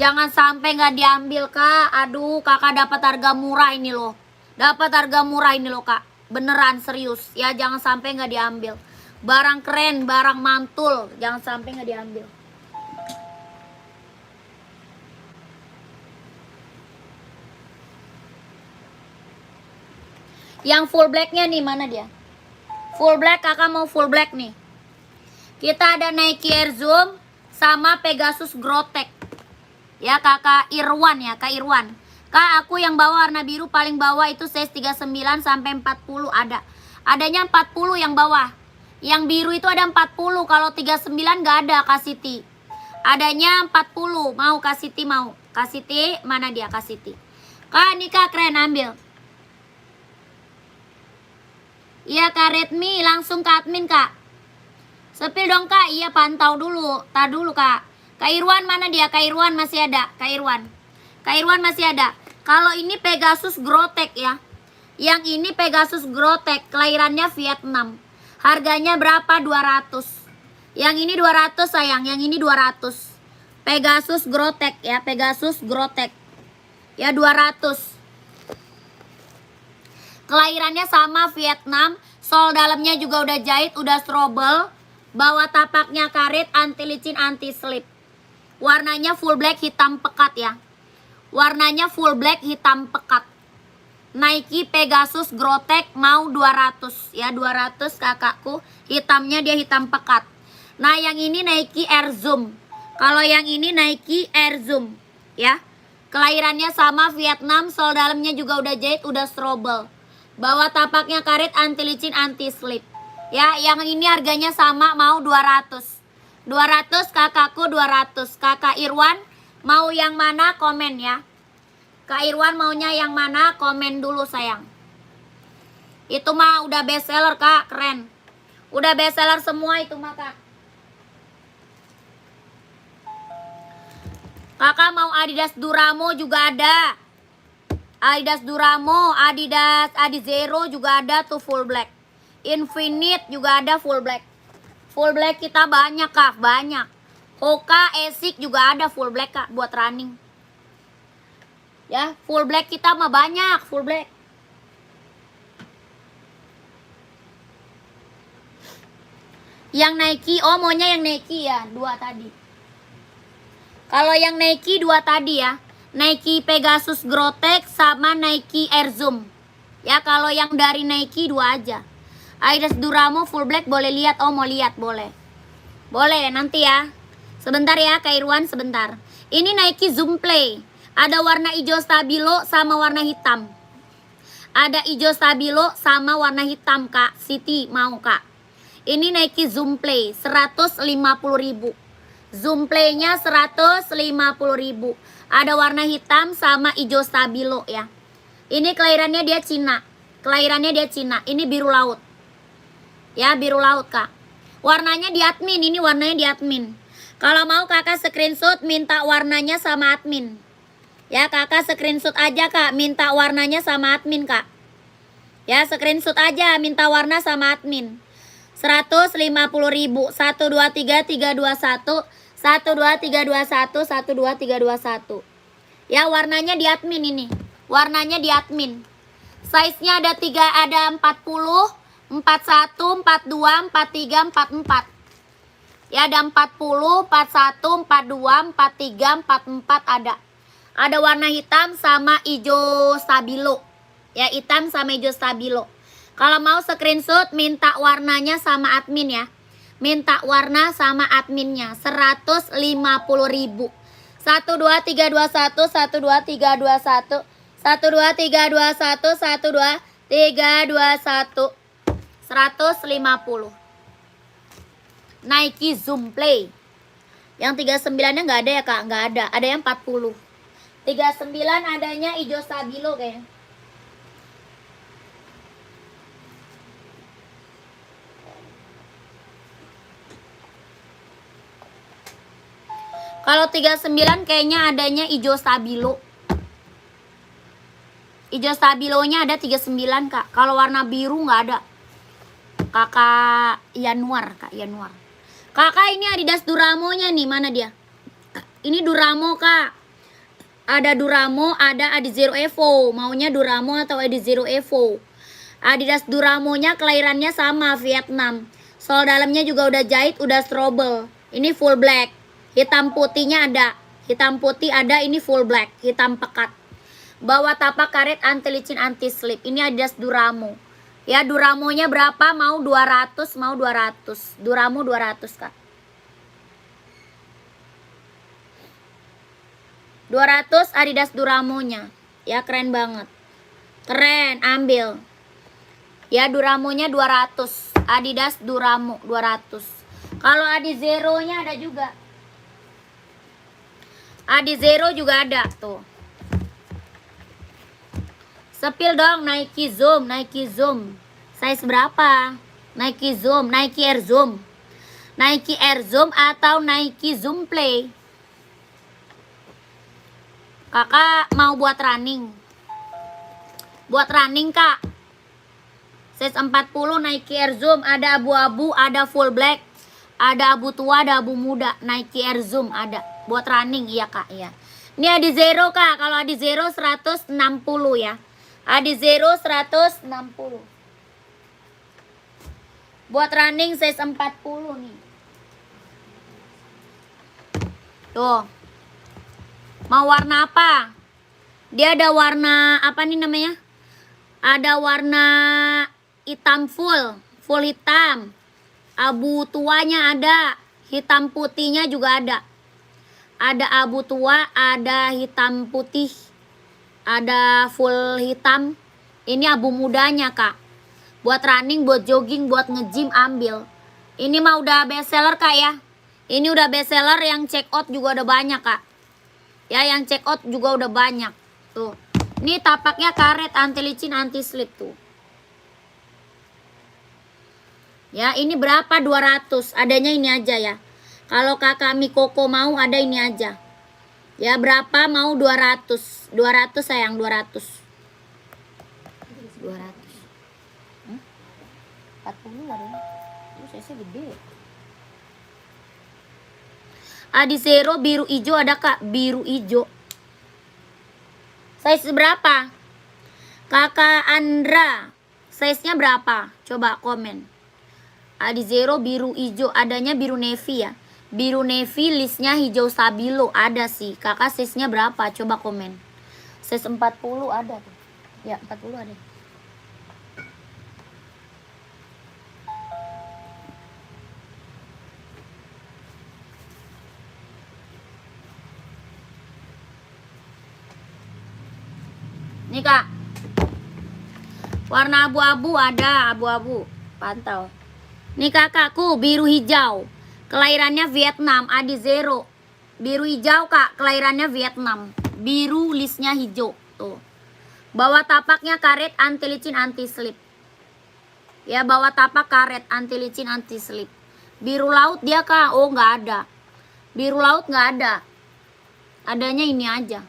jangan sampai nggak diambil kak. Aduh, kakak dapat harga murah ini loh. Dapat harga murah ini loh kak. Beneran serius. Ya, jangan sampai nggak diambil. Barang keren, barang mantul. Jangan sampai nggak diambil. Yang full blacknya nih, mana dia? Full black, kakak mau full black nih. Kita ada Nike Air Zoom sama Pegasus Grotek. Ya, kakak Irwan ya, kak Irwan. Kak, aku yang bawa warna biru paling bawah itu size 39 sampai 40 ada. Adanya 40 yang bawah. Yang biru itu ada 40, kalau 39 nggak ada Kak Siti. Adanya 40, mau Kak Siti mau. Kak Siti, mana dia Kak Siti? Kak, ini kak keren, ambil. Iya Kak Redmi, langsung ke admin kak. Sepil dong kak, iya pantau dulu. Tar dulu kak. Kak Irwan mana dia? Kak Irwan masih ada. Kak Irwan. Kak Irwan masih ada. Kalau ini Pegasus Grotek ya. Yang ini Pegasus Grotek, kelahirannya Vietnam. Harganya berapa? 200. Yang ini 200 sayang, yang ini 200. Pegasus Grotek ya, Pegasus Grotek. Ya 200. Kelahirannya sama Vietnam. Sol dalamnya juga udah jahit, udah strobel. Bawah tapaknya karet, anti licin, anti slip. Warnanya full black hitam pekat ya. Warnanya full black hitam pekat. Nike Pegasus Grotek mau 200 ya, 200 kakakku. Hitamnya dia hitam pekat. Nah, yang ini Nike Air Zoom. Kalau yang ini Nike Air Zoom ya. Kelahirannya sama Vietnam, sol dalamnya juga udah jahit, udah strobel. Bawah tapaknya karet, anti licin, anti slip. Ya, yang ini harganya sama mau 200. 200 kakakku 200. Kakak Irwan mau yang mana komen ya. Kak Irwan maunya yang mana komen dulu sayang. Itu mah udah best seller kak, keren. Udah best seller semua itu mah kak. Kakak mau Adidas Duramo juga ada. Adidas Duramo, Adidas Adizero juga ada tuh full black. Infinite juga ada full black. Full black kita banyak kak, banyak. Hoka, Esik juga ada full black kak buat running. Ya, full black kita mah banyak, full black. Yang Nike, oh maunya yang Nike ya, 2 tadi. Kalau yang Nike 2 tadi ya, Nike Pegasus Grotech sama Nike Air Zoom. Ya kalau yang dari Nike 2 aja. Adidas Duramo full black boleh lihat, oh mau lihat boleh. Boleh nanti ya. Sebentar ya Kak Irwan, sebentar. Ini Nike Zoom Play. Ada warna hijau stabilo sama warna hitam. Ada hijau stabilo sama warna hitam Kak. Siti mau Kak. Ini Nike Zoom Play 150.000. Zoom Play-nya 150.000. Ada warna hitam sama hijau stabilo ya. Ini kelahirannya dia Cina. Kelahirannya dia Cina. Ini biru laut. Ya, biru laut Kak. Warnanya di admin, ini warnanya di admin. Kalau mau Kakak screenshot minta warnanya sama admin. Ya, Kakak screenshot aja Kak, minta warnanya sama admin Kak. Ya, screenshot aja minta warna sama admin. 150.000, 123 321, 12321, 12321. Ya, warnanya di admin ini. Warnanya di admin. Size-nya ada 3, ada 40, 41, 42, 43, 44. Ya, ada 40, 41, 42, 43, 44 ada. Ada warna hitam sama hijau stabilo. Ya, hitam sama hijau stabilo. Kalau mau screenshot minta warnanya sama admin ya. Minta warna sama adminnya 150.000. 12321, 12321, 12321, 12321. 150. Nike Zoom Play. Yang 39-nya nggak ada ya Kak? Nggak ada. Ada yang 40. 39 adanya hijau stabilo kayaknya. Kalau 39 kayaknya adanya hijau stabilo. Hijau stabilonya ada 39 Kak. Kalau warna biru nggak ada. Kakak Yanuar, Kak Yanuar. Kakak ini Adidas Duramonya nih, mana dia? Ini Duramo Kak. Ada Duramo, ada Adizero Evo. Maunya Duramo atau Adizero Evo. Adidas Duramonya kelahirannya sama, Vietnam. Sol dalamnya juga udah jahit, udah strobel. Ini full black. Hitam putihnya ada. Hitam putih ada, ini full black. Hitam pekat. Bawa tapak karet anti licin anti slip. Ini Adidas Duramo. Ya, Duramonya berapa? Mau 200, mau 200. Duramo 200 Kak. 200 Adidas Duramonya. Ya, keren banget. Keren, ambil. Ya, Duramonya 200. Adidas Duramo 200. Kalau Adizero-nya ada juga. Adizero juga ada tuh. Sepil dong Nike Zoom, Nike Zoom. Size berapa? Nike Zoom, Nike Air Zoom. Nike Air Zoom atau Nike Zoom Play. Kakak mau buat running. Buat running Kak. Size 40 Nike Air Zoom, ada abu-abu, ada full black. Ada abu tua, ada abu muda. Nike Air Zoom ada. Buat running, iya Kak, iya. Ini Adizero Kak, kalau Adizero 160 ya. Adizero 160. Buat running size 40 nih. Tuh. Mau warna apa? Dia ada warna apa nih namanya? Ada warna hitam full hitam. Abu tuanya ada, hitam putihnya juga ada. Ada abu tua, ada hitam putih, ada full hitam. Ini abu mudanya Kak. Buat running, buat jogging, buat nge-gym ambil. Ini mah udah best seller Kak ya. Ini udah best seller, yang check out juga udah banyak Kak. Ya, yang check out juga udah banyak. Tuh. Ini tapaknya karet anti licin anti slip tuh. Ya, ini berapa? 200. Adanya ini aja ya. Kalau Kakak Mikoko mau ada ini aja. Ya, berapa? Mau 200. 200 sayang, 200. 200. 40 ada. Saya gede. Adizero biru hijau ada Kak, biru hijau. Size berapa? Kakak Andra, size-nya berapa? Coba komen. Adizero biru hijau, adanya biru navy ya. Biru navy listnya hijau stabilo, ada sih. Kakak size-nya berapa? Coba komen. Size 40 ada tuh. Ya, 40 ada. Nih Kak. Warna abu-abu ada, abu-abu. Pantau. Nih kakakku, biru hijau. Kelahirannya Vietnam, Adizero. Biru hijau Kak, kelahirannya Vietnam. Biru listnya hijau. Tuh. Bawa tapaknya karet, anti licin, anti slip. Ya, bawa tapak karet, anti licin, anti slip. Biru laut dia Kak, oh nggak ada. Biru laut nggak ada. Adanya ini aja.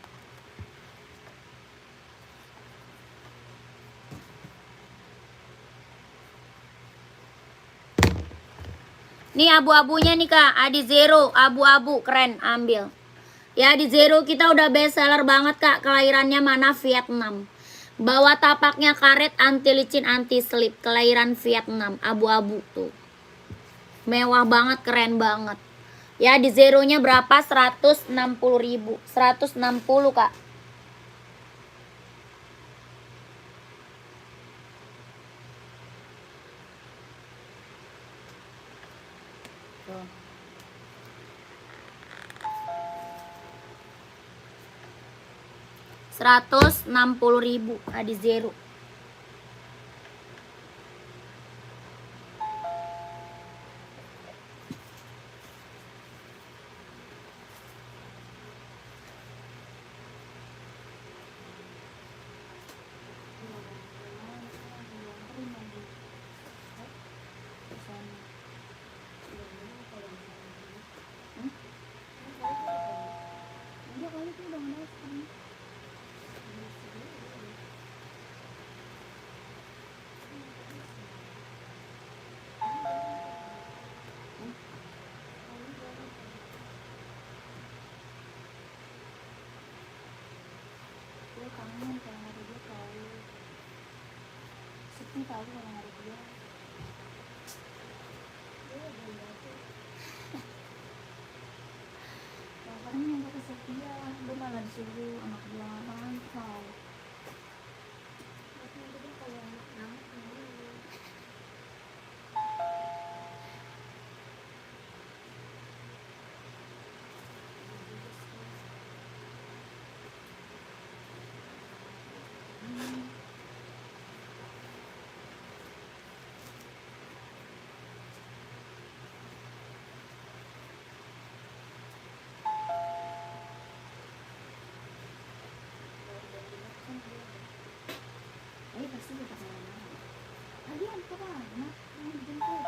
Nih abu-abunya nih Kak, Adizero, abu-abu, keren, ambil. Ya Adizero kita udah best seller banget Kak, kelahirannya mana? Vietnam. Bawa tapaknya karet, anti licin, anti slip, kelahiran Vietnam, abu-abu tuh. Mewah banget, keren banget. Ya Adizeronya berapa? 160.000. 160 Kak. Tuh. 160.000 Adizero. Kangen kalau ada dia tahu. Sepi tahu kalau ada dia. Makanya yang gak kesepian, dia malah disuruh anak buah rantau. Pasti kita kemana-mana. Tadi apa banget? Yang dijemput.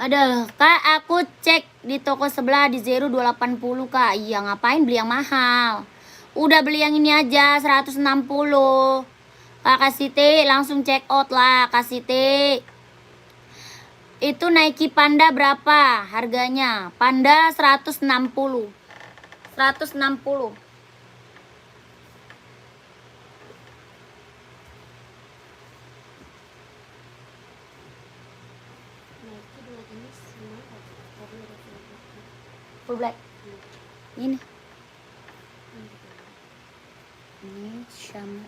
Aduh, Kak, aku cek di toko sebelah di Zero 280 Kak. Iya, ngapain beli yang mahal? Udah beli yang ini aja 160. Kak Kasiti langsung check out lah, Kasiti. Itu Nike Panda berapa harganya? Panda 160. 160. Full black. Ini. Ini sama.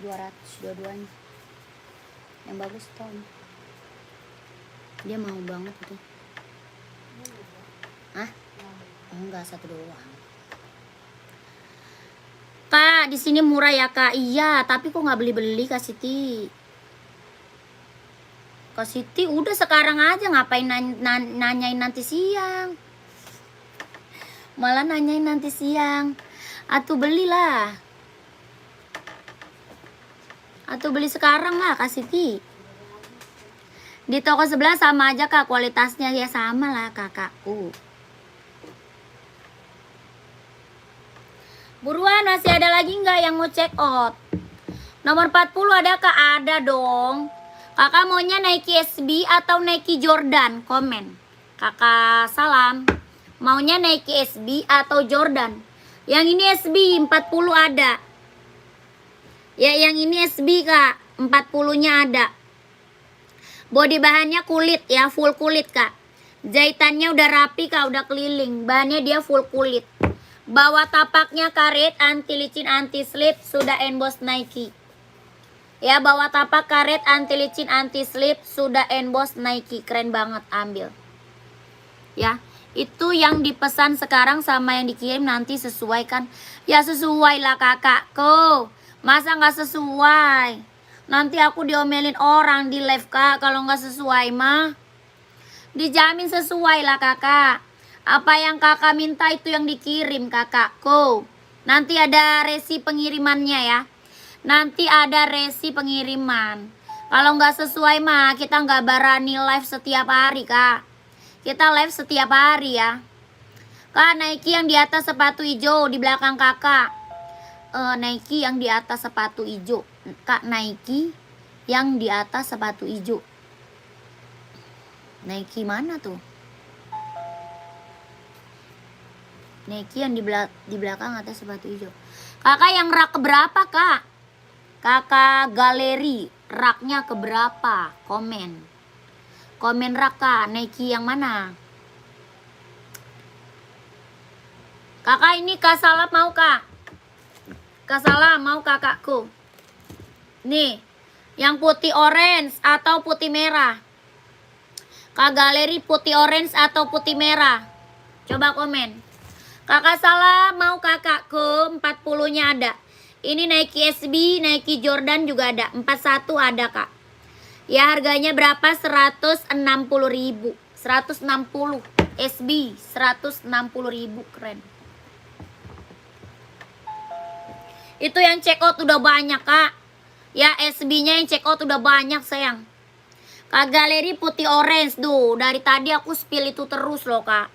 $200 dua-duanya. Yang bagus Tom. Dia mau banget itu. Hah? Oh, enggak, satu doang. Kak, di sini murah ya Kak. Iya, tapi kok nggak beli-beli Kak Siti? Kak Siti udah sekarang aja, ngapain nanyain nanti siang? Malah nanyain nanti siang. Atuh belilah. Atau beli sekarang lah Kak Siti. Di toko sebelah sama aja Kak, kualitasnya ya sama lah kakakku. Buruan, masih ada lagi nggak yang mau check out? Nomor 40 ada Kak? Ada dong. Kakak maunya Nike SB atau Nike Jordan? Komen. Kakak Salam. Maunya Nike SB atau Jordan? Yang ini SB 40 ada. Ya, yang ini SB Kak, 40-nya ada. Body bahannya kulit ya, full kulit Kak. Jahitannya udah rapi Kak, udah keliling. Bahannya dia full kulit. Bawah tapaknya karet, anti licin, anti slip, sudah emboss Nike. Ya, bawah tapak karet, anti licin, anti slip, sudah emboss Nike. Keren banget, ambil. Ya, itu yang dipesan sekarang sama yang dikirim nanti sesuai kan? Ya sesuai lah kakakku. Masa nggak sesuai? Nanti aku diomelin orang di live Kak kalau nggak sesuai mah. Dijamin sesuai lah kakak. Apa yang kakak minta itu yang dikirim kakakku. Nanti ada resi pengirimannya ya. Nanti ada resi pengiriman. Kalau nggak sesuai mah kita nggak berani live setiap hari Kak. Kita live setiap hari ya. Kak, Nike yang di atas sepatu hijau di belakang kakak. Nike yang di atas sepatu hijau. Kak, Nike yang di atas sepatu hijau. Nike mana tuh? Nike yang di belakang atas sepatu hijau. Kakak yang rak keberapa Kak? Kakak galeri raknya keberapa? Komen. Komen rak Kak, Nike yang mana? Kakak ini Kak Salam mau Kak? Kak Salam mau kakakku? Nih, yang putih orange atau putih merah? Kak galeri putih orange atau putih merah? Coba komen. Kakak Salam mau kakakku? 40-nya ada. Ini Nike SB, Nike Jordan juga ada. 41 ada Kak. Ya harganya berapa? 160.000. 160 SB 160.000, keren. Itu yang check out udah banyak Kak. Ya SB-nya yang check out udah banyak sayang. Kak galeri putih orange tuh. Dari tadi aku spill itu terus loh Kak.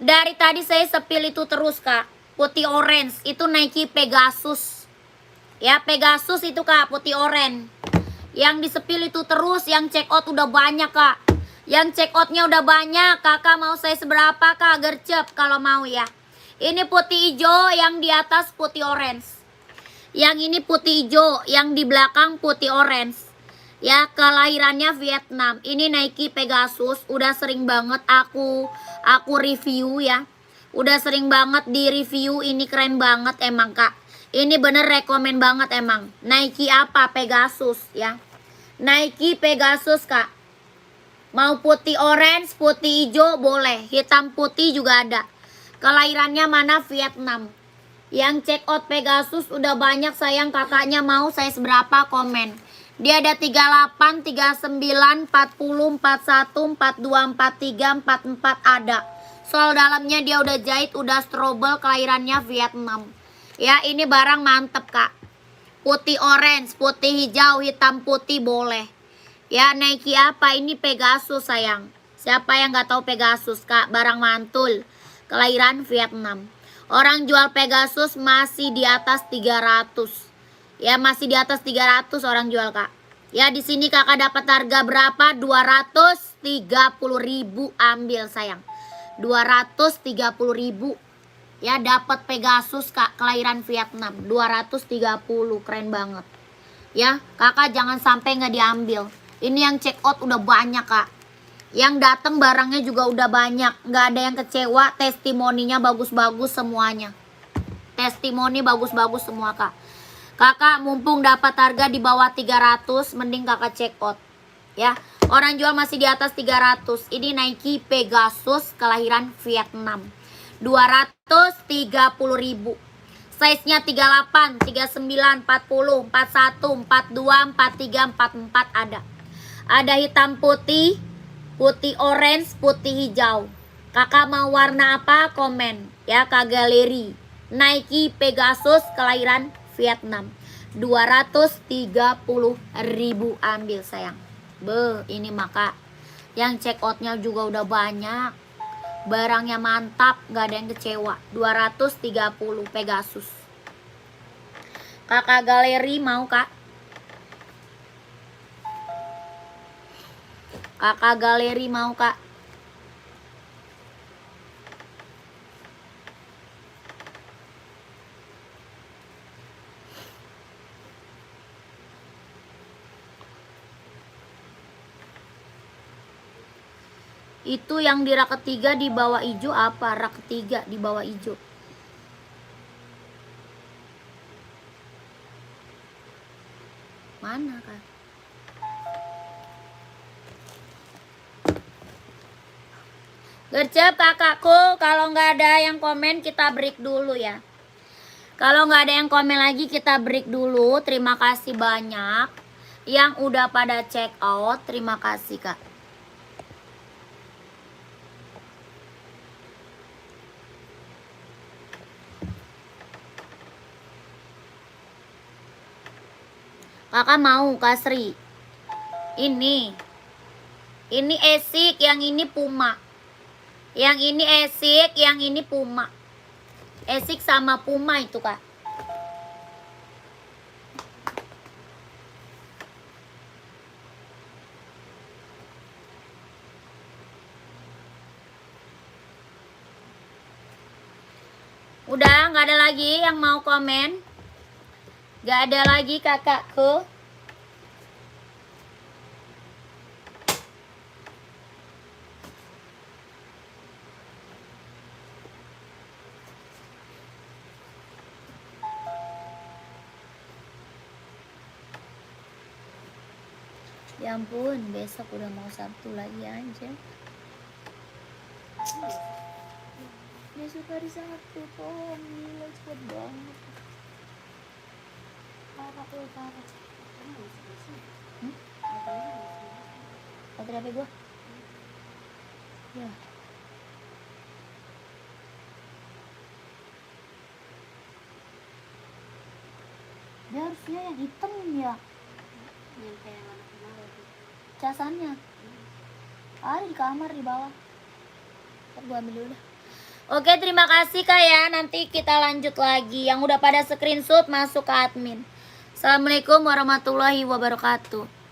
Dari tadi saya spill itu terus Kak. Putih orange itu Nike Pegasus. Ya Pegasus itu Kak, putih orange. Yang di spill itu terus, yang check out udah banyak Kak. Yang check outnya udah banyak. Kakak mau saya seberapa Kak? Gercep kalau mau ya. Ini putih hijau, yang di atas putih orange. Yang ini putih hijau, yang di belakang putih orange. Ya, kelahirannya Vietnam. Ini Nike Pegasus, udah sering banget aku review ya. Udah sering banget di review, ini keren banget emang Kak. Ini bener rekomen banget emang. Nike apa? Pegasus ya. Nike Pegasus Kak. Mau putih orange, putih hijau boleh. Hitam putih juga ada. Kelahirannya mana? Vietnam. Yang check out Pegasus udah banyak sayang. Kakaknya mau saya seberapa? Komen. Dia ada 38, 39, 40, 41, 42, 43, 44 ada. Soal dalamnya dia udah jahit, udah strobel, kelahirannya Vietnam. Ya ini barang mantep Kak. Putih orange, putih hijau, hitam putih boleh. Ya Nike apa? Ini Pegasus sayang. Siapa yang nggak tahu Pegasus Kak? Barang mantul. Kelahiran Vietnam. Orang jual Pegasus masih di atas 300. Ya masih di atas 300 orang jual Kak. Ya di sini kakak dapat harga berapa? 230.000 ambil sayang. 230.000. Ya dapat Pegasus Kak, kelahiran Vietnam. 230, keren banget. Ya kakak jangan sampai nggak diambil. Ini yang check out udah banyak Kak. Yang datang barangnya juga udah banyak. Nggak ada yang kecewa. Testimoninya bagus-bagus semuanya. Testimoni bagus-bagus semua Kak. Kakak mumpung dapat harga di bawah 300, mending kakak check out. Ya, orang jual masih di atas 300. Ini Nike Pegasus kelahiran Vietnam. 230.000. Size-nya 38, 39, 40, 41, 42, 43, 44 ada. Ada hitam putih, putih orange, putih hijau. Kakak mau warna apa? Komen ya Kak galeri. Nike Pegasus kelahiran Vietnam. 230.000 ambil sayang. Ini maka yang check outnya juga udah banyak. Barangnya mantap, nggak ada yang kecewa. 230 Pegasus. Kakak galeri mau Kak? Kakak galeri mau Kak? Itu yang di rak ketiga di bawah hijau apa? Rak ketiga di bawah hijau. Mana kan? Gercep kakakku, kalau nggak ada yang komen kita break dulu ya. Kalau nggak ada yang komen lagi kita break dulu. Terima kasih banyak yang udah pada check out. Terima kasih kak. Kakak mau Kasri. Ini Esik, yang ini Puma. Yang ini Esik, yang ini Puma. Esik sama Puma itu kak. Udah nggak ada lagi yang mau komen. Nggak ada lagi kakakku. Ya ampun, besok udah mau Sabtu lagi aja. Besok hari Sabtu, Tom. Gila, cepet banget. Parah. Baterai HP gua? Ya. Dia harusnya yang hitam ya. Yang kayak mana kemarin. Casannya. Ada di kamar di bawah. Ntar gua ambil dulu dah. Oke, terima kasih kak ya. Nanti kita lanjut lagi. Yang udah pada screenshot masuk ke admin. Assalamualaikum warahmatullahi wabarakatuh.